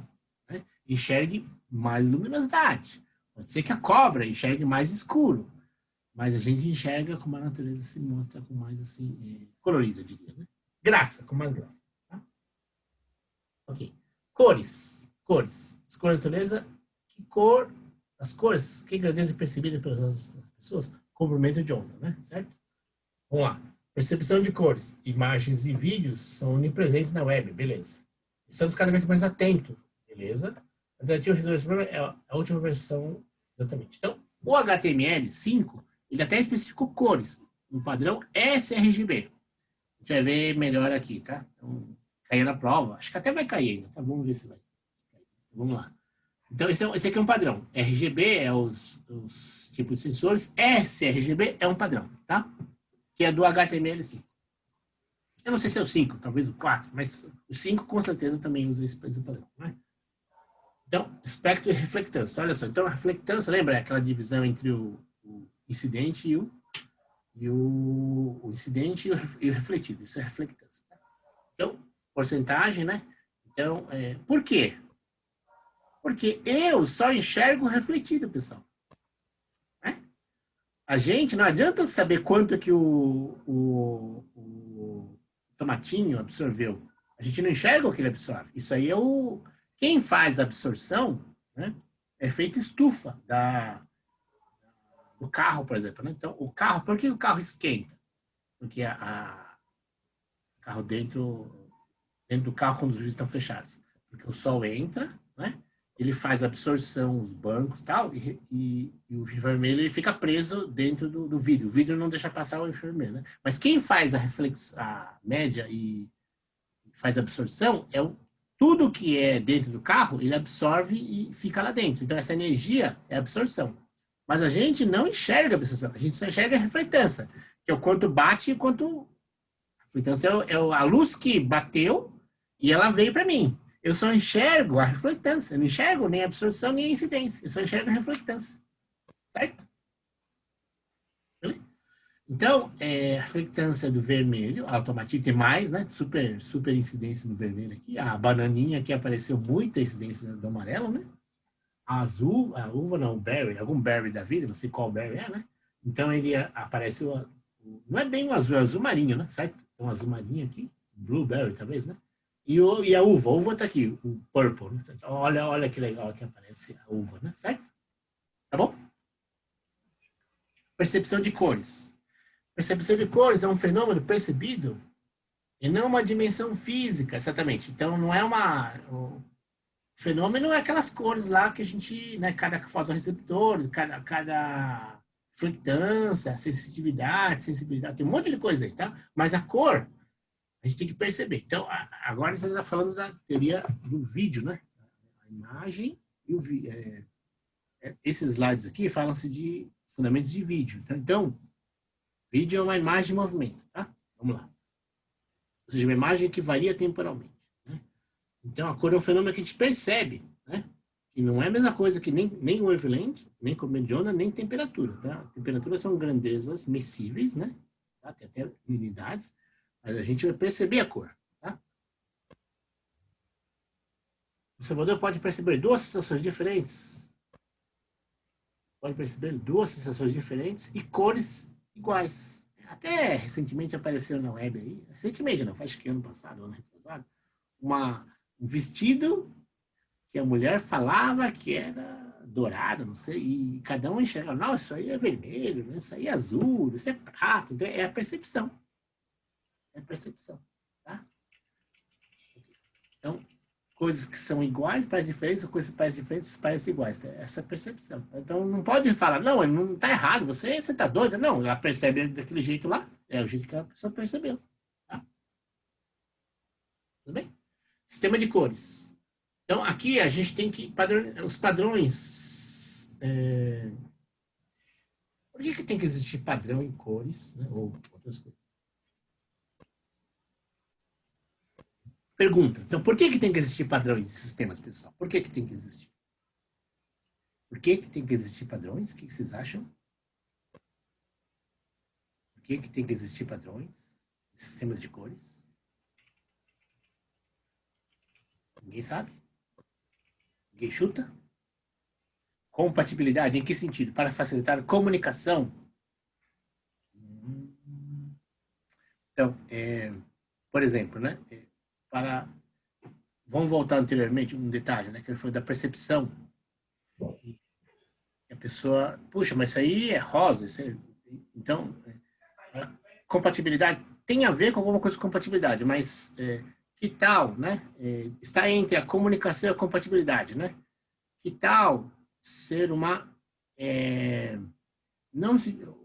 né, enxergue mais luminosidade. Pode ser que a cobra enxergue mais escuro. Mas a gente enxerga como a natureza se mostra com mais, assim, colorida, eu diria. Né? Graça, com mais graça. Tá? Ok. Cores. Cores. As cores da natureza. Que cor? As cores. Que grandeza é percebida pelas pessoas? Comprimento de onda, né? Certo? Vamos lá. Percepção de cores, imagens e vídeos são onipresentes na web, beleza. Estamos cada vez mais atentos, beleza. A alternativa de resolver esse problema é a última versão, exatamente. Então, o HTML5, ele até especificou cores, no padrão sRGB. A gente vai ver melhor aqui, tá? Então, cair na prova, acho que até vai cair ainda, tá? Vamos ver se vai. Vamos lá. Então, esse aqui é um padrão. RGB é os tipos de sensores, sRGB é um padrão, tá? Que é do HTML5. Eu não sei se é o 5, talvez o 4, mas o 5 com certeza também usa esse padrão, né? Então, espectro e reflectância. Então, olha só, então a reflectância, lembra aquela divisão entre o incidente e o incidente e o refletido. Isso é reflectância. Tá? Então, porcentagem, né? Então, por quê? Porque eu só enxergo refletido, pessoal. A gente, não adianta saber quanto que o tomatinho absorveu. A gente não enxerga o que ele absorve. Isso aí é quem faz a absorção, né, é feita estufa do carro, por exemplo. Né? Então, o carro, por que o carro esquenta? Porque o carro dentro do carro, quando os vidros estão fechados. Porque o sol entra, né? Ele faz absorção, os bancos e tal, e o vermelho ele fica preso dentro do vidro. O vidro não deixa passar o vermelho, né? Mas quem faz a média e faz a absorção tudo que é dentro do carro, ele absorve e fica lá dentro. Então, essa energia é a absorção. Mas a gente não enxerga a absorção, a gente só enxerga a refletância, que é o quanto bate e o quanto... A refletância é a luz que bateu e ela veio para mim. Eu só enxergo a reflectância. Eu não enxergo nem a absorção, nem a incidência. Eu só enxergo a reflectância. Certo? Então, a reflectância do vermelho, automaticamente tem mais, né? Super incidência no vermelho aqui. A bananinha aqui apareceu muita incidência do amarelo, né? A azul, a uva não, o berry, algum berry da vida, não sei qual berry é, né? Então, ele aparece, não é bem o azul, é o azul marinho, né? Certo? Então, azul marinho aqui, blueberry talvez, né? E a uva tá aqui, o purple. Né? Olha que legal que aparece a uva, né? Certo? Tá bom? Percepção de cores. Percepção de cores é um fenômeno percebido e não uma dimensão física, exatamente. Então, não é Fenômeno é aquelas cores lá que a gente, né, cada fotorreceptor, cada frequência, sensitividade, sensibilidade, tem um monte de coisa aí, tá? Mas a cor, a gente tem que perceber. Então, agora você está falando da teoria do vídeo, né? A imagem e o vídeo. Esses slides aqui falam-se de fundamentos de vídeo. Tá? Então, vídeo é uma imagem em movimento, tá? Vamos lá. Ou seja, uma imagem que varia temporalmente. Né? Então, a cor é um fenômeno que a gente percebe, né? E não é a mesma coisa que nem wavelength, nem corrente de onda, nem temperatura. Tá? Temperatura são grandezas mesíveis, né? Tá? Tem até unidades, mas a gente vai perceber a cor. Tá? O observador pode perceber duas sensações diferentes. Pode perceber duas sensações diferentes e cores iguais. Até recentemente apareceu na web aí, recentemente não, acho que ano passado, ano retrasado, um vestido que a mulher falava que era dourado, não sei, e cada um enxerga, não, isso aí é vermelho, né? Isso aí é azul, isso é prata, então é a percepção. É a percepção, tá? Então, coisas que são iguais parecem diferentes, ou coisas que parecem diferentes parecem iguais, tá? Essa é a percepção. Então, não pode falar, não, não está errado, você está doida, não, ela percebe daquele jeito lá, é o jeito que a pessoa percebeu, tá? Tudo bem? Sistema de cores. Então, aqui a gente tem que... os padrões... por que tem que existir padrão em cores, né, ou outras coisas? Pergunta. Então, por que tem que existir padrões de sistemas, pessoal? Por que tem que existir? Por que tem que existir padrões? O que vocês acham? Por que tem que existir padrões de sistemas de cores? Ninguém sabe? Ninguém chuta? Compatibilidade, em que sentido? Para facilitar a comunicação. Então, por exemplo, né? Vamos voltar anteriormente, um detalhe, né? Que foi da percepção. A pessoa, puxa, mas isso aí é rosa. Então, compatibilidade tem a ver com alguma coisa com compatibilidade, mas que tal, né? Está entre a comunicação e a compatibilidade, né? Que tal ser uma...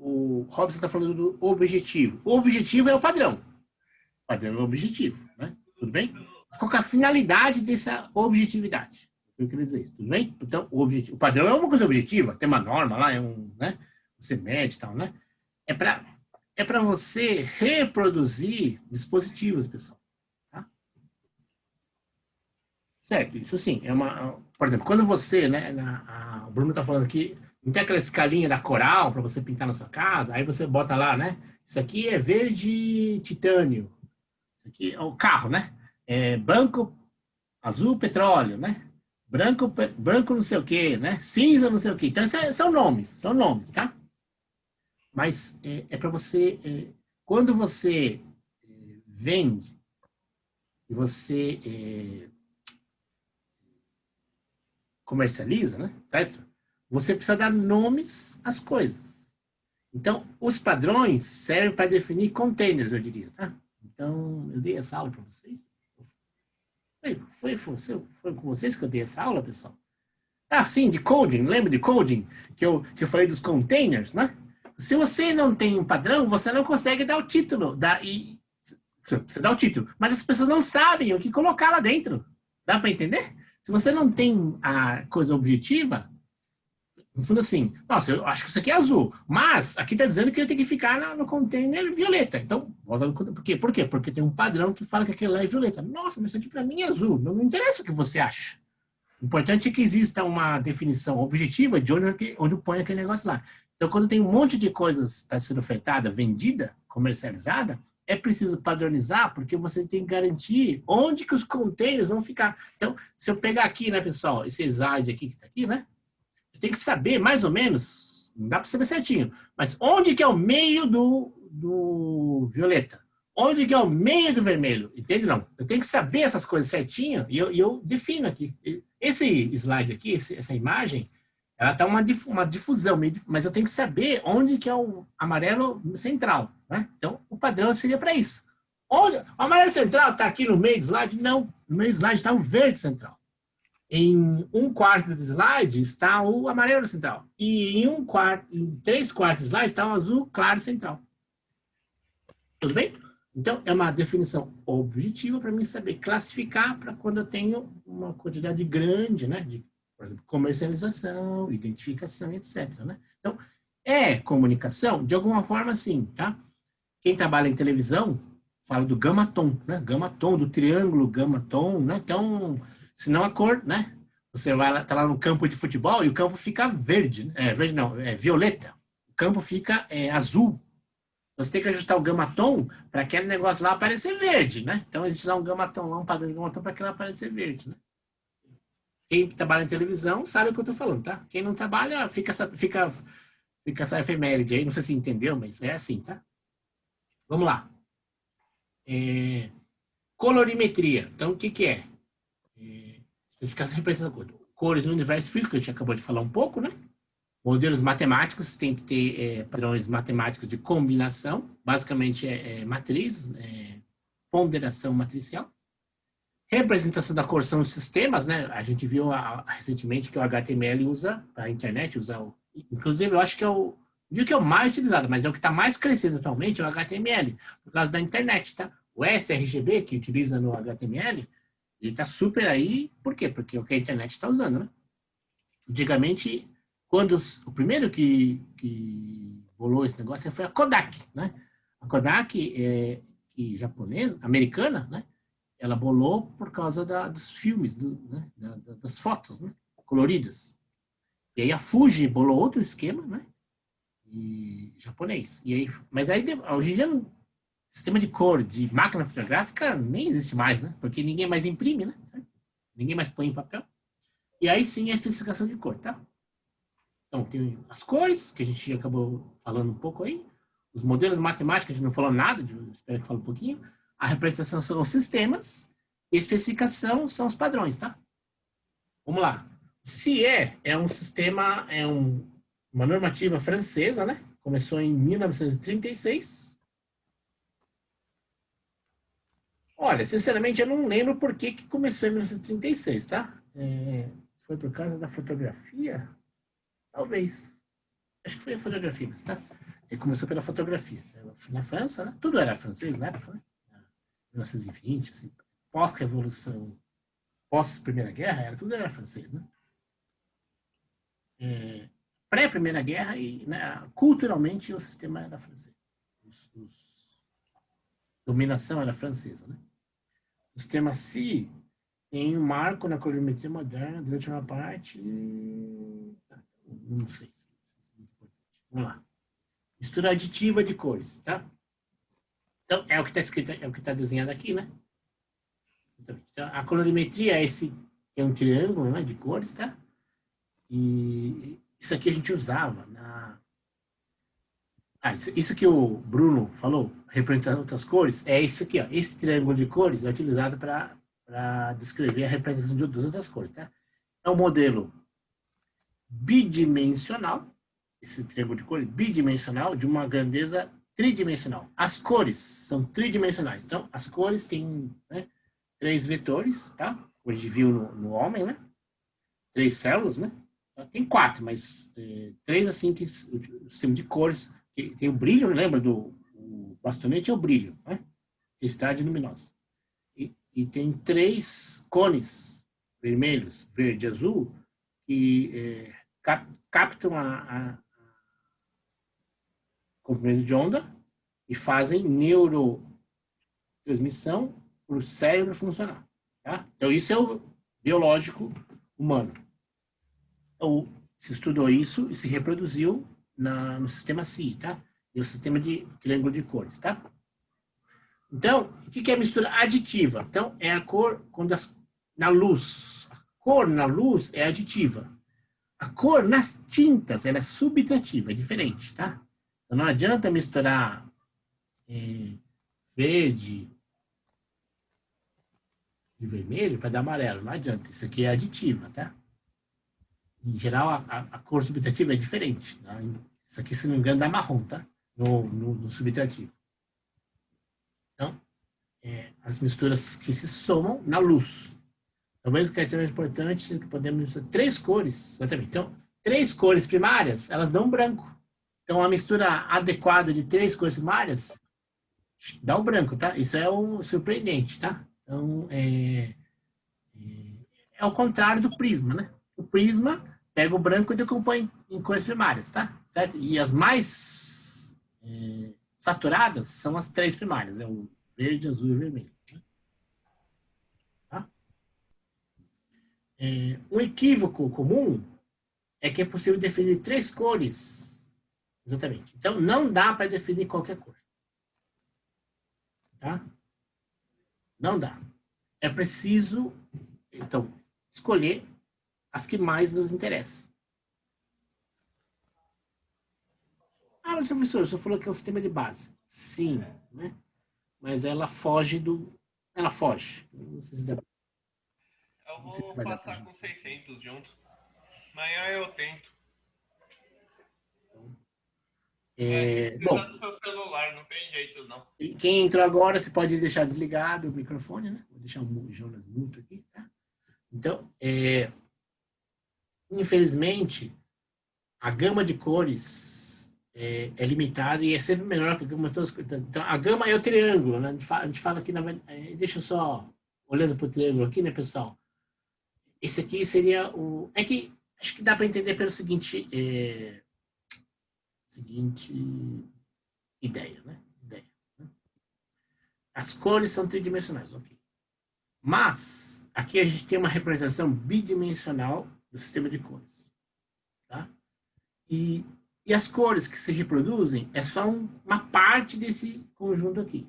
o Robson está falando do objetivo. O objetivo é o padrão. O padrão é o objetivo, né? Tudo bem? Qual que é a finalidade dessa objetividade? Eu queria dizer isso, tudo bem? Então, o padrão é uma coisa objetiva, tem uma norma lá, né? Você mede e tal, né? É para você reproduzir dispositivos, pessoal. Tá? Certo, isso sim. Por exemplo, quando você, né? O Bruno está falando aqui, não tem aquela escalinha da Coral para você pintar na sua casa, aí você bota lá, né? Isso aqui é verde titânio. Isso aqui é o carro, né? Branco, azul, petróleo, né? Branco não sei o quê, né? Cinza não sei o quê. Então, são nomes, tá? Mas é para você... quando você vende e você comercializa, né? Certo? Você precisa dar nomes às coisas. Então, os padrões servem para definir containers, eu diria, tá? Então, eu dei essa aula para vocês. Foi com vocês que eu dei essa aula, pessoal? Ah, sim, de coding. Lembra de coding? Que eu falei dos containers, né? Se você não tem um padrão, você não consegue dar o título. Você dá o título. Mas as pessoas não sabem o que colocar lá dentro. Dá para entender? Se você não tem a coisa objetiva, no fundo assim, nossa, eu acho que isso aqui é azul, mas aqui está dizendo que ele tem que ficar no container violeta. Então, por quê? Por quê? Porque tem um padrão que fala que aquele lá é violeta. Nossa, mas isso aqui para mim é azul. Não interessa o que você acha. O importante é que exista uma definição objetiva de onde põe aquele negócio lá. Então, quando tem um monte de coisas para ser ofertada, vendida, comercializada, é preciso padronizar, porque você tem que garantir onde que os containers vão ficar. Então, se eu pegar aqui, né, pessoal, esse slide aqui que está aqui, né? Eu tenho que saber, mais ou menos, não dá para saber certinho, mas onde que é o meio do violeta? Onde que é o meio do vermelho? Entende, não? Eu tenho que saber essas coisas certinho e eu defino aqui. Esse slide aqui, essa imagem, ela está uma difusão, mas eu tenho que saber onde que é o amarelo central, né? Então, o padrão seria para isso. Olha, o amarelo central está aqui no meio do slide? Não, no meio do slide está o verde central. Em 1/4 do slide está o amarelo central. E em 3/4 do slide está o azul claro central. Tudo bem? Então, é uma definição objetiva para mim saber classificar para quando eu tenho uma quantidade grande, né? De, por exemplo, comercialização, identificação, etc. Né? Então, é comunicação? De alguma forma, sim, tá? Quem trabalha em televisão fala do gama-tom, né? Gama-tom, do triângulo gama-tom, né? Então, se não a cor, né? Você vai lá, tá lá no campo de futebol e o campo fica verde, verde não, é violeta. O campo fica azul. Você tem que ajustar o gama-tom para aquele negócio lá aparecer verde, né? Então, existe lá um gama-tom, lá um padrão de gama-tom para aquilo aparecer verde, né? Quem trabalha em televisão sabe o que eu tô falando, tá? Quem não trabalha, fica essa efeméride aí, não sei se entendeu, mas é assim, tá? Vamos lá. Colorimetria. Então, o que que é? Especificação e representação de cores no universo físico, a gente acabou de falar um pouco, né? Modelos matemáticos tem que ter padrões matemáticos de combinação, basicamente matrizes, ponderação matricial. Representação da cor são os sistemas, né? A gente viu recentemente que o HTML usa para a internet, inclusive eu acho que digo que é o mais utilizado, mas é o que está mais crescendo atualmente, é o HTML, por causa da internet, tá? O sRGB, que utiliza no HTML, ele está super aí, por quê? Porque é o que a internet está usando, né? Antigamente, o primeiro que bolou esse negócio foi a Kodak, né? A Kodak, que japonesa, americana, né? Ela bolou por causa dos filmes, né? Das fotos, né? Coloridas. E aí a Fuji bolou outro esquema, né? E japonês. E aí, mas aí, hoje em dia, sistema de cor de máquina fotográfica nem existe mais, né? Porque ninguém mais imprime, né? Ninguém mais põe em papel. E aí sim a especificação de cor, tá? Então, tem as cores, que a gente acabou falando um pouco aí. Os modelos matemáticos, a gente não falou nada, espero que fale um pouquinho. A representação são os sistemas. E a especificação são os padrões, tá? Vamos lá. CIE é um sistema, uma normativa francesa, né? Começou em 1936. Olha, sinceramente, eu não lembro por que começou em 1936, tá? Foi por causa da fotografia? Talvez. Acho que foi a fotografia, mas tá? Ele começou pela fotografia. Na França, né? Tudo era francês na época, né? 1920, assim, pós-revolução, pós-Primeira Guerra, tudo era francês, né? Pré-Primeira Guerra, e né, culturalmente o sistema era francês. Dominação era francesa, né? O sistema CI tem um marco na colorimetria moderna, durante uma parte. Não sei. Vamos lá. Mistura aditiva de cores, tá? Então, é o que está escrito, é o que está desenhado aqui, né? Então, a colorimetria é um triângulo, né, de cores, tá? E isso aqui a gente usava isso que o Bruno falou, representando outras cores, é isso aqui, ó. Esse triângulo de cores é utilizado para descrever a representação das outras cores, tá? É um modelo bidimensional, esse triângulo de cores bidimensional, de uma grandeza tridimensional. As cores são tridimensionais. Então, as cores têm, né, 3 vetores, tá? Como a gente viu no homem, né? 3 células, né? Tem 4, mas 3 assim que o sistema de cores tem o brilho, lembra o bastonete é o brilho, né? Intensidade luminosa. E tem 3 cones vermelhos, verde e azul, que captam a comprimento de onda e fazem neurotransmissão para o cérebro funcionar. Tá? Então, isso é o biológico humano. Então, se estudou isso e se reproduziu no sistema CI, tá? E o sistema de triângulo de cores, tá? Então, o que é mistura aditiva? Então, é a cor na luz. A cor na luz é aditiva. A cor nas tintas, ela é subtrativa, é diferente, tá? Então, não adianta misturar verde e vermelho para dar amarelo, não adianta. Isso aqui é aditiva, tá? Em geral, a cor subtrativa é diferente. Tá? Isso aqui, se não me engano, dá marrom, tá? No subtrativo. Então, as misturas que se somam na luz. Talvez o que é mais importante é que podemos usar 3 cores, exatamente. Então, 3 cores primárias, elas dão branco. Então, a mistura adequada de 3 cores primárias dá o branco, tá? Isso é o surpreendente, tá? Então, é o contrário do prisma, né? O prisma pega o branco e decompõe em cores primárias, tá? Certo? E as mais saturadas são as 3 primárias, é o verde, azul e vermelho. Tá? Um equívoco comum é que é possível definir 3 cores, exatamente. Então, não dá para definir qualquer cor. Tá? Não dá. É preciso, então, escolher as que mais nos interessam. Ah, mas professor, você falou que é um sistema de base. Sim, né? Mas ela foge do... Ela foge. Não sei se dá... Eu Não sei se vou vai dar pra passar gente. com 600 junto. Amanhã eu tento. Precisa Bom, do seu celular, não tem jeito não. quem entrou agora, você pode deixar desligado o microfone, né? Vou deixar o Jonas mudo aqui, tá? Então, infelizmente, a gama de cores é limitada e é sempre melhor que a gama de todas as cores. Então, a gama é o triângulo, né? A gente fala aqui, deixa eu só, olhando para o triângulo aqui, né, pessoal? Esse aqui seria o... É que acho que dá para entender pelo seguinte ideia, né? As cores são tridimensionais, ok. Mas, aqui a gente tem uma representação bidimensional do sistema de cores. Tá? E as cores que se reproduzem é só uma parte desse conjunto aqui.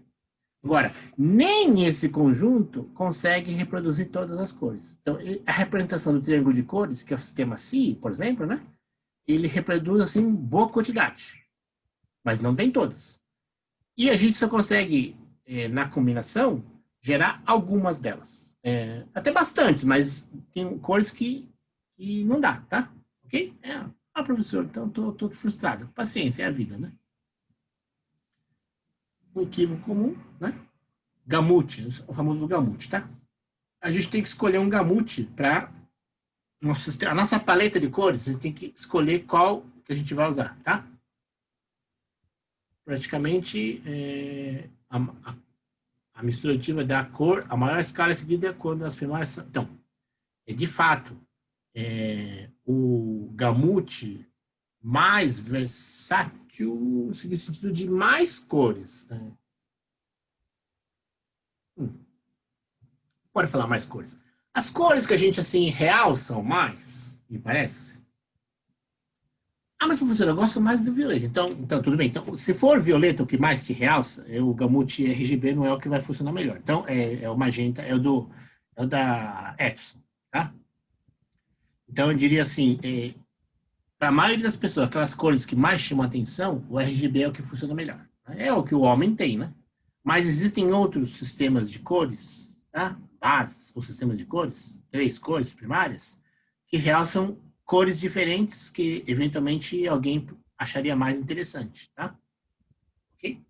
Agora, nem esse conjunto consegue reproduzir todas as cores. Então, a representação do triângulo de cores, que é o sistema Si, por exemplo, né? Ele reproduz, assim, boa quantidade. Mas não tem todas. E a gente só consegue, na combinação, gerar algumas delas. Até bastantes, mas tem cores que não dá, tá? Ok? Professor, então tô frustrado. Paciência, é a vida, né? Um equívoco comum, né? Gamute, o famoso gamute, tá? A gente tem que escolher um gamute para a nossa paleta de cores, a gente tem que escolher qual que a gente vai usar, tá? Praticamente, a mistura aditiva da cor, a maior escala seguida é a cor das primárias. Então, de fato, o gamute mais versátil, no sentido de mais cores. Né? Pode falar mais cores. As cores que a gente, assim, realçam mais, me parece. Mas professor, eu gosto mais do violeta. Então tudo bem. Então, se for violeta o que mais te realça, o gamute RGB não é o que vai funcionar melhor. Então, é o magenta, é o da Epson, tá? Então, eu diria assim, para a maioria das pessoas, aquelas cores que mais chamam a atenção, o RGB é o que funciona melhor. É o que o homem tem, né? Mas existem outros sistemas de cores, tá? Bases, ou sistemas de cores, 3 cores primárias, que realçam cores diferentes que, eventualmente, alguém acharia mais interessante, tá? Ok?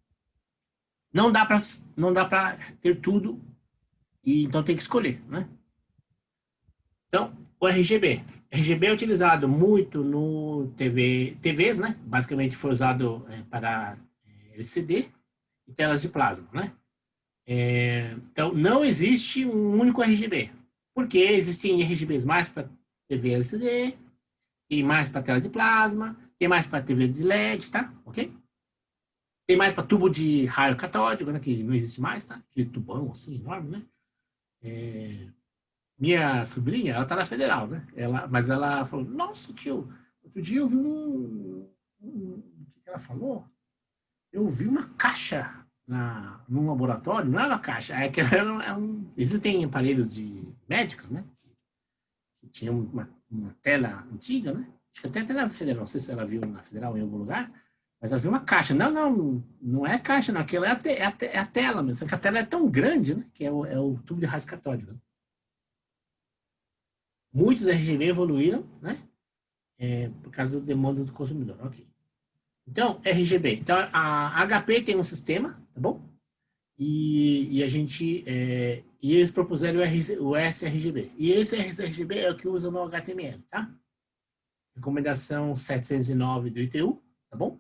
Não dá para ter tudo, e então tem que escolher, né? Então, o RGB. RGB é utilizado muito no TVs, né? Basicamente foi usado para LCD e telas de plasma, né? Então, não existe um único RGB. Porque existem RGBs mais para TV LCD, tem mais para tela de plasma, tem mais para TV de LED, tá? Ok? Tem mais para tubo de raio catódico, né? Que não existe mais, tá? Aquele tubão assim, enorme, né? Minha sobrinha, ela tá na federal, né? Mas ela falou, nossa, tio, outro dia eu vi o que ela falou? Eu vi uma caixa num laboratório, não é uma caixa, existem aparelhos de médicos, né? Que tinham uma tela antiga, né? Acho que até na federal, não sei se ela viu na federal em algum lugar, mas ela viu uma caixa. Não é caixa, não. Aquilo é a tela mesmo. Só que a tela é tão grande, né? Que é o tubo de raios catódicos. Né? Muitos RGB evoluíram, né? Por causa da demanda do consumidor. Ok. Então, RGB. Então, a HP tem um sistema, tá bom? e a gente e eles propuseram o sRGB. E esse sRGB é o que usa no HTML, tá? Recomendação 709 do ITU, tá bom?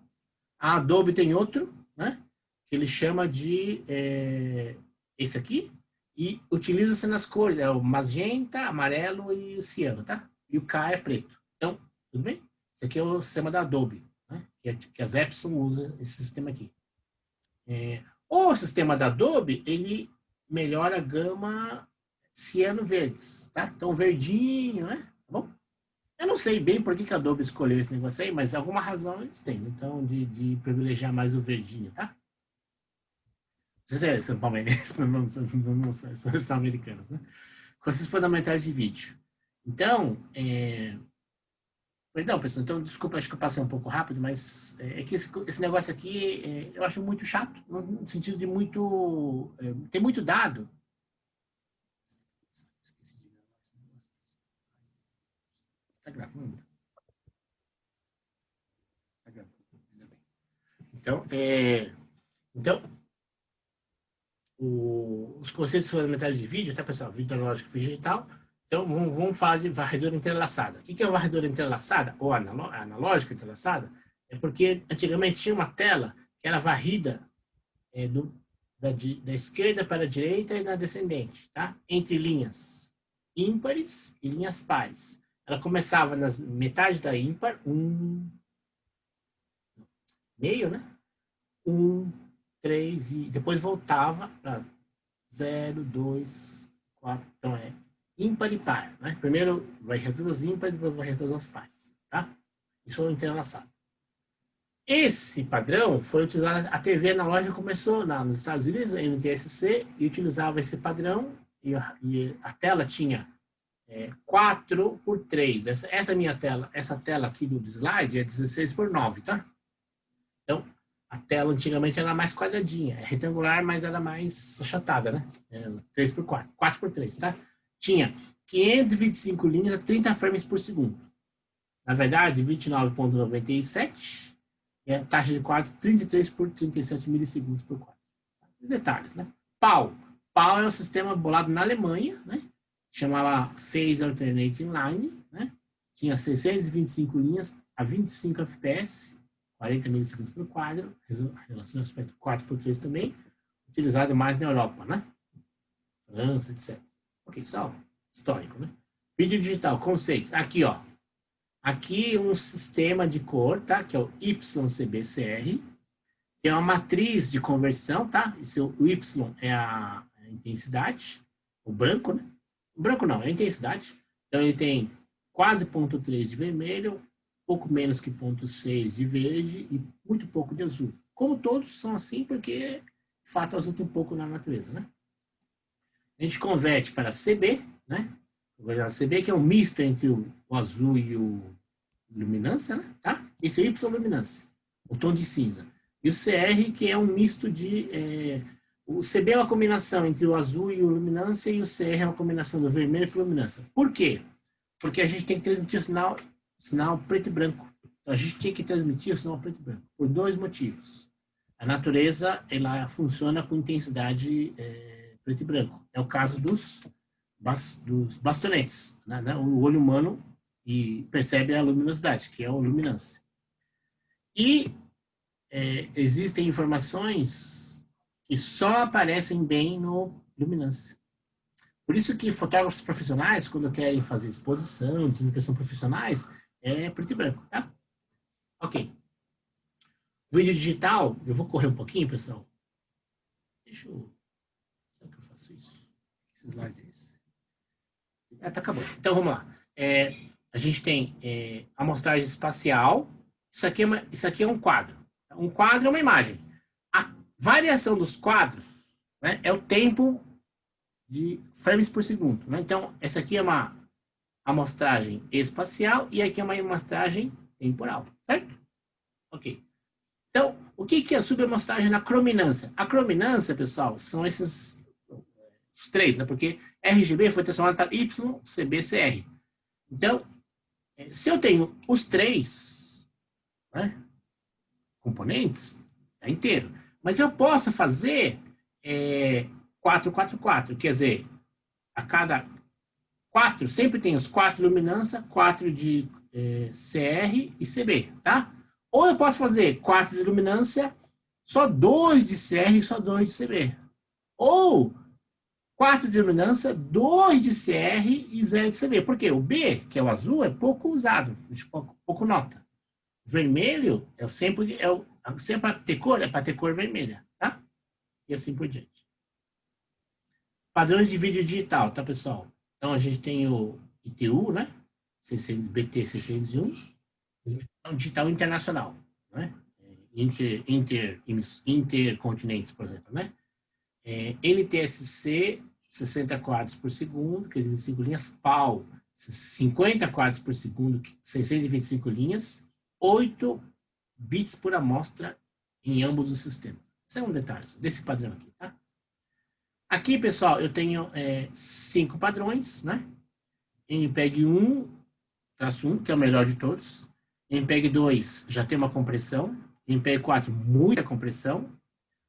A Adobe tem outro, né? Que ele chama de esse aqui, e utiliza-se nas cores, é o magenta, amarelo e o ciano, tá? E o K é preto. Então, tudo bem? Esse aqui é o sistema da Adobe, né? Que as Epson usa esse sistema aqui. O sistema da Adobe, ele melhora a gama ciano verdes, tá? Então, verdinho, né? Tá bom? Eu não sei bem por que a Adobe escolheu esse negócio aí, mas alguma razão eles têm, então, de privilegiar mais o verdinho, tá? Vocês são palmeirenses, são americanos, né? Conceitos fundamentais de vídeo. Então, perdão, pessoal, então, desculpa, acho que eu passei um pouco rápido, mas é que esse negócio aqui eu acho muito chato, no sentido de muito... tem muito dado. Está gravando? Está gravando, ainda bem. Então, os conceitos fundamentais de vídeo, tá, pessoal? Vídeo analógico e vídeo digital. Então, vamos fazer varredura entrelaçada. O que é varredura entrelaçada, ou analógica entrelaçada? É porque antigamente tinha uma tela que era varrida da esquerda para a direita e na descendente, tá? Entre linhas ímpares e linhas pares. Ela começava nas metade da ímpar, meio, né? 1, 3 e depois voltava para 0, 2, 4. Então é ímpar e par, né? Primeiro vai todas as ímpares, depois vai todas as pares, tá? Isso é o entrelaçado. Esse padrão foi utilizado, a TV analógica começou nos Estados Unidos, a NTSC, e utilizava esse padrão, e a tela tinha 4:3. Essa minha tela, essa tela aqui do slide é 16:9, tá? Então, a tela antigamente era mais quadradinha, é retangular, mas era mais achatada, né? 3:4, 4:3, tá? Tinha 525 linhas a 30 frames por segundo. Na verdade, 29,97 e a taxa de quadros 33 por 37 milissegundos por quadro. Detalhes, né? PAL. PAL é um sistema bolado na Alemanha, né? Chamava Phase Alternating Line, né? Tinha 625 linhas a 25 fps, 40 milissegundos por quadro, relação ao aspecto 4:3 também, utilizado mais na Europa, né? França, etc. Ok, só histórico, né? Vídeo digital, conceitos. Aqui, ó. Aqui um sistema de cor, tá? Que é o YCBCR. Que é uma matriz de conversão, tá? O Y é a intensidade, o branco, né? O branco não, é a intensidade. Então ele tem quase 0,3 de vermelho, pouco menos que 0,6 de verde e muito pouco de azul. Como todos são assim, porque de fato o azul tem pouco na natureza, né? A gente converte para CB, né? CB que é um misto entre o azul e o luminância, né? Tá? Esse é o Y luminância, o tom de cinza. E o CR, que é um misto de... o CB é uma combinação entre o azul e o luminância, e o CR é uma combinação do vermelho com a luminância. Por quê? Porque a gente tem que transmitir o sinal preto e branco. Então, a gente tem que transmitir o sinal preto e branco, por dois motivos. A natureza, ela funciona com intensidade preto e branco. É o caso dos bastonetes, né? O olho humano percebe a luminosidade, que é a luminância. E existem informações que só aparecem bem no luminância. Por isso que fotógrafos profissionais, quando querem fazer exposição, desenvolvimento profissionais, é preto e branco, tá? Ok. Vídeo digital, eu vou correr um pouquinho, pessoal. Deixa eu... Será que eu faço isso? Esse slide é esse. Tá acabando. Então, vamos lá. A gente tem amostragem espacial. Isso aqui é um quadro. Um quadro é uma imagem. A variação dos quadros, né, é o tempo de frames por segundo. Né? Então, essa aqui é uma amostragem espacial e aqui é uma amostragem temporal, certo? Ok. Então, o que é a subamostragem na crominância? A crominância, pessoal, são esses os três, né? Porque RGB foi transformado para YCBCR. Então, se eu tenho os três, né, componentes, é inteiro. Mas eu posso fazer 4, 4, 4. Quer dizer, a cada 4, sempre tem os 4 de luminância, 4 de CR e CB, tá? Ou eu posso fazer 4 de luminância, só 2 de CR e só 2 de CB. Ou 4 de luminância, 2 de CR e 0 de CB. Por quê? O B, que é o azul, é pouco usado, pouco nota. O vermelho sempre para ter cor, é para ter cor vermelha, tá? E assim por diante. Padrões de vídeo digital, tá, pessoal? Então, a gente tem o ITU, né? BT 601, digital internacional, né? Intercontinentes, por exemplo, né? NTSC, 60 quadros por segundo, que é 25 linhas, PAL, 50 quadros por segundo, 625 linhas, 8 bits por amostra em ambos os sistemas. Esse é um detalhe desse padrão aqui, tá? Aqui, pessoal, eu tenho 5 padrões, né? MPEG 1-1, que é o melhor de todos. MPEG 2 já tem uma compressão. MPEG 4, muita compressão.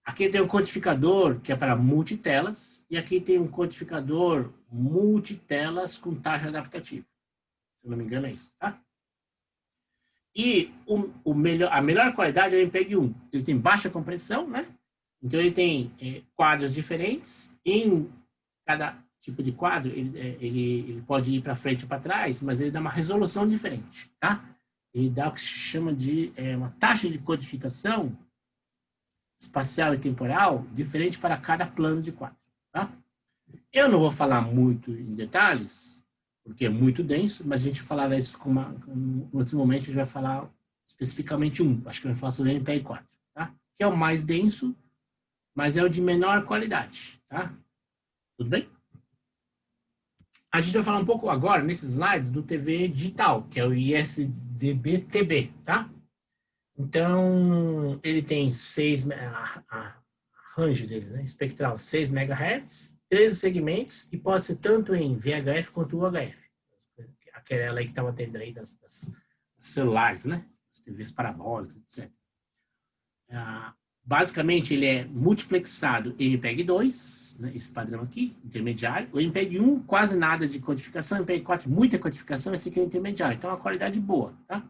Aqui tem um codificador que é para multitelas. E aqui tem um codificador multitelas com taxa adaptativa. Se eu não me engano é isso, tá? E a melhor qualidade é o MPEG 1. Ele tem baixa compressão, né? Então, ele tem quadros diferentes. Em cada tipo de quadro, ele pode ir para frente ou para trás, mas ele dá uma resolução diferente, tá? Ele dá o que se chama de uma taxa de codificação espacial e temporal diferente para cada plano de quadro, tá? Eu não vou falar muito em detalhes, porque é muito denso, mas a gente falará isso em outro momento, a gente vai falar especificamente acho que vai falar sobre o MPEG 4, tá? Que é o mais denso, mas é o de menor qualidade, tá? Tudo bem? A gente vai falar um pouco agora, nesses slides, do TV digital, que é o ISDB-TB, tá? Então, ele tem a range dele, né, espectral, 6 MHz, 13 segmentos, e pode ser tanto em VHF quanto UHF. Aquela aí que estava tendo aí das celulares, né? As TVs parabólicas, etc. Basicamente, ele é multiplexado em MPEG 2, né, esse padrão aqui, intermediário. O MPEG 1, quase nada de codificação. O MPEG 4, muita codificação. Esse aqui é o intermediário. Então, a qualidade boa, tá?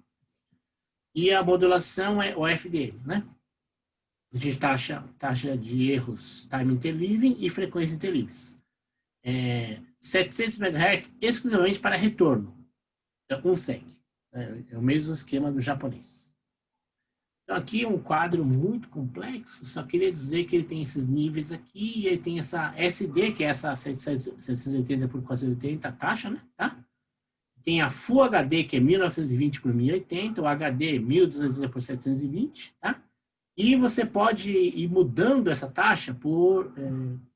E a modulação é o FDM, né? A gente taxa de erros, time interleaving e frequência interleaving. 700 MHz exclusivamente para retorno. Então, 1 seg. É o mesmo esquema do japonês. Então, aqui é um quadro muito complexo, só queria dizer que ele tem esses níveis aqui, e ele tem essa SD, que é essa 780 por 480, a taxa, né? Tá? Tem a Full HD, que é 1920 por 1080, o HD 1280 por 720, tá? E você pode ir mudando essa taxa por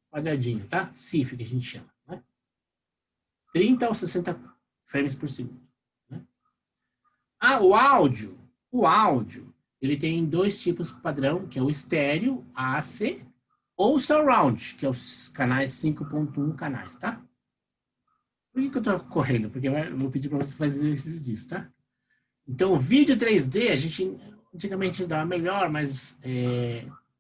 quadradinho, tá? CIF, que a gente chama, né? 30 ou 60 frames por segundo. Né? O áudio, ele tem 2 tipos padrão, que é o estéreo, AAC, ou surround, que é os canais 5.1 canais, tá? Por que eu tô correndo? Porque eu vou pedir para você fazer exercício disso, tá? Então, o vídeo 3D, a gente antigamente dava melhor, mas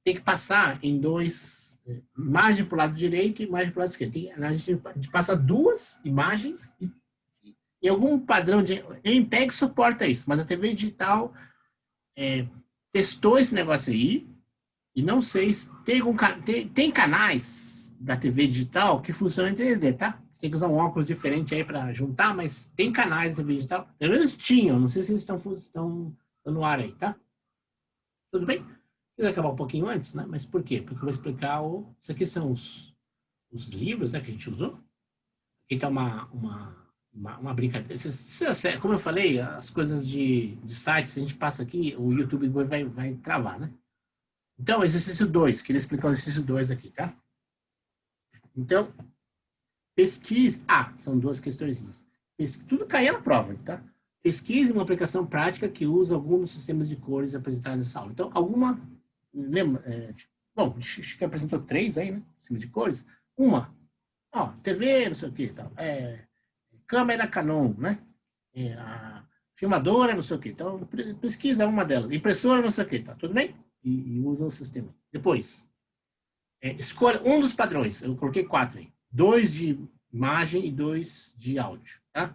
tem que passar em 2, imagem para o lado direito e imagem para o lado esquerdo. A gente passa 2 imagens e algum padrão de MPEG suporta isso, mas a TV digital testou esse negócio aí e não sei se tem canais da TV digital que funcionam em 3D, tá? Você tem que usar um óculos diferente aí para juntar, mas tem canais da TV digital. Pelo menos tinham, não sei se eles estão no ar aí, tá? Tudo bem? Eu ia acabar um pouquinho antes, né? Mas por quê? Porque eu vou explicar isso aqui são os livros, né, que a gente usou. Aqui tá uma brincadeira. Como eu falei, as coisas de sites, a gente passa aqui, o YouTube vai travar, né? Então, exercício 2, queria explicar o exercício 2 aqui, tá? Então, pesquise... são 2 questõezinhas. Tudo caía na prova, tá? Pesquise uma aplicação prática que usa algum dos sistemas de cores apresentados nessa aula. Então, alguma... Lembra? Bom, acho que apresentou 3 aí, né? Sistema de cores. TV, não sei o que, tal. Câmera Canon, né? A filmadora, não sei o que. Então, pesquisa uma delas. Impressora, não sei o que, tá? Tudo bem? E usa o sistema. Depois, Escolha um dos padrões. Eu coloquei 4 aí. 2 de imagem e 2 de áudio. Tá?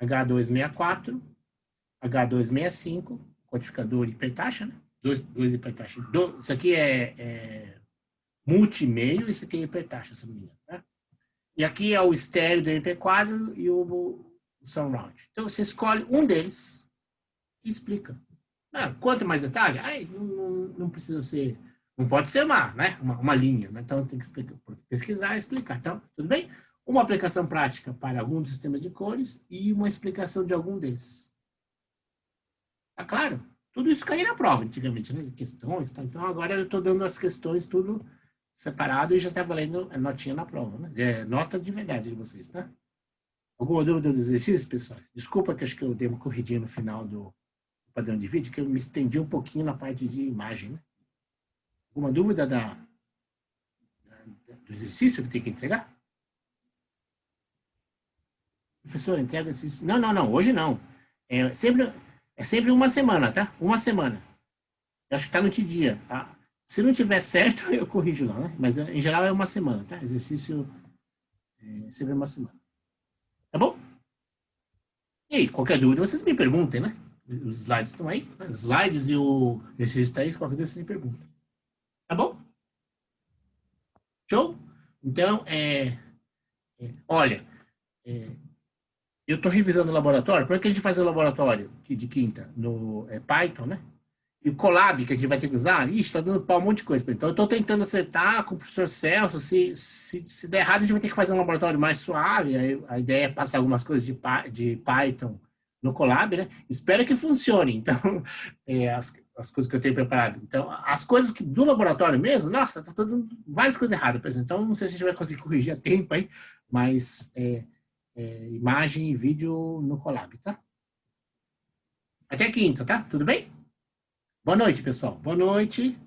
H264, H265, codificador hipertaxa, né? 2 hipertaxa. Isso aqui é multimeio, isso aqui é hipertaxa, se não me engano. Tá? E aqui é o estéreo do MP4 e o surround. Então, você escolhe um deles e explica. Quanto mais detalhe, não precisa ser, não pode ser uma linha, né? Então tem que explicar, pesquisar e explicar. Então, tudo bem? Uma aplicação prática para algum dos sistemas de cores e uma explicação de algum deles. Tá claro? Tudo isso caía na prova antigamente, né? Questões, tá? Então agora eu estou dando as questões tudo separado e já está valendo a notinha na prova, né? Nota de verdade de vocês, tá? Alguma dúvida dos exercícios, pessoal? Desculpa que acho que eu dei uma corridinha no final do padrão de vídeo, que eu me estendi um pouquinho na parte de imagem, né? Alguma dúvida do exercício que tem que entregar? Professor, entrega exercício. Não, hoje não. É sempre uma semana, tá? Uma semana. Eu acho que tá no dia, tá? Se não tiver certo, eu corrijo lá, né? Mas em geral é uma semana, tá? Exercício é sempre uma semana. Tá bom? E aí, qualquer dúvida, vocês me perguntem, né? Os slides estão aí. Né? Os slides e o exercício está aí. Qualquer dúvida, vocês me perguntam. Tá bom? Show? Então, olha, eu estou revisando o laboratório. Como é que a gente faz o laboratório de quinta? No Python, né? E o Colab, que a gente vai ter que usar, está dando pau um monte de coisa. Então, eu estou tentando acertar com o professor Celso. Se der errado, a gente vai ter que fazer um laboratório mais suave. Aí, a ideia é passar algumas coisas de Python no Colab, né? Espero que funcione. Então, as coisas que eu tenho preparado. Então, as coisas do laboratório mesmo, nossa, tá dando várias coisas erradas, por exemplo. Então, não sei se a gente vai conseguir corrigir a tempo aí, mas imagem e vídeo no Colab, tá? Até quinta, tá? Tudo bem? Boa noite, pessoal. Boa noite.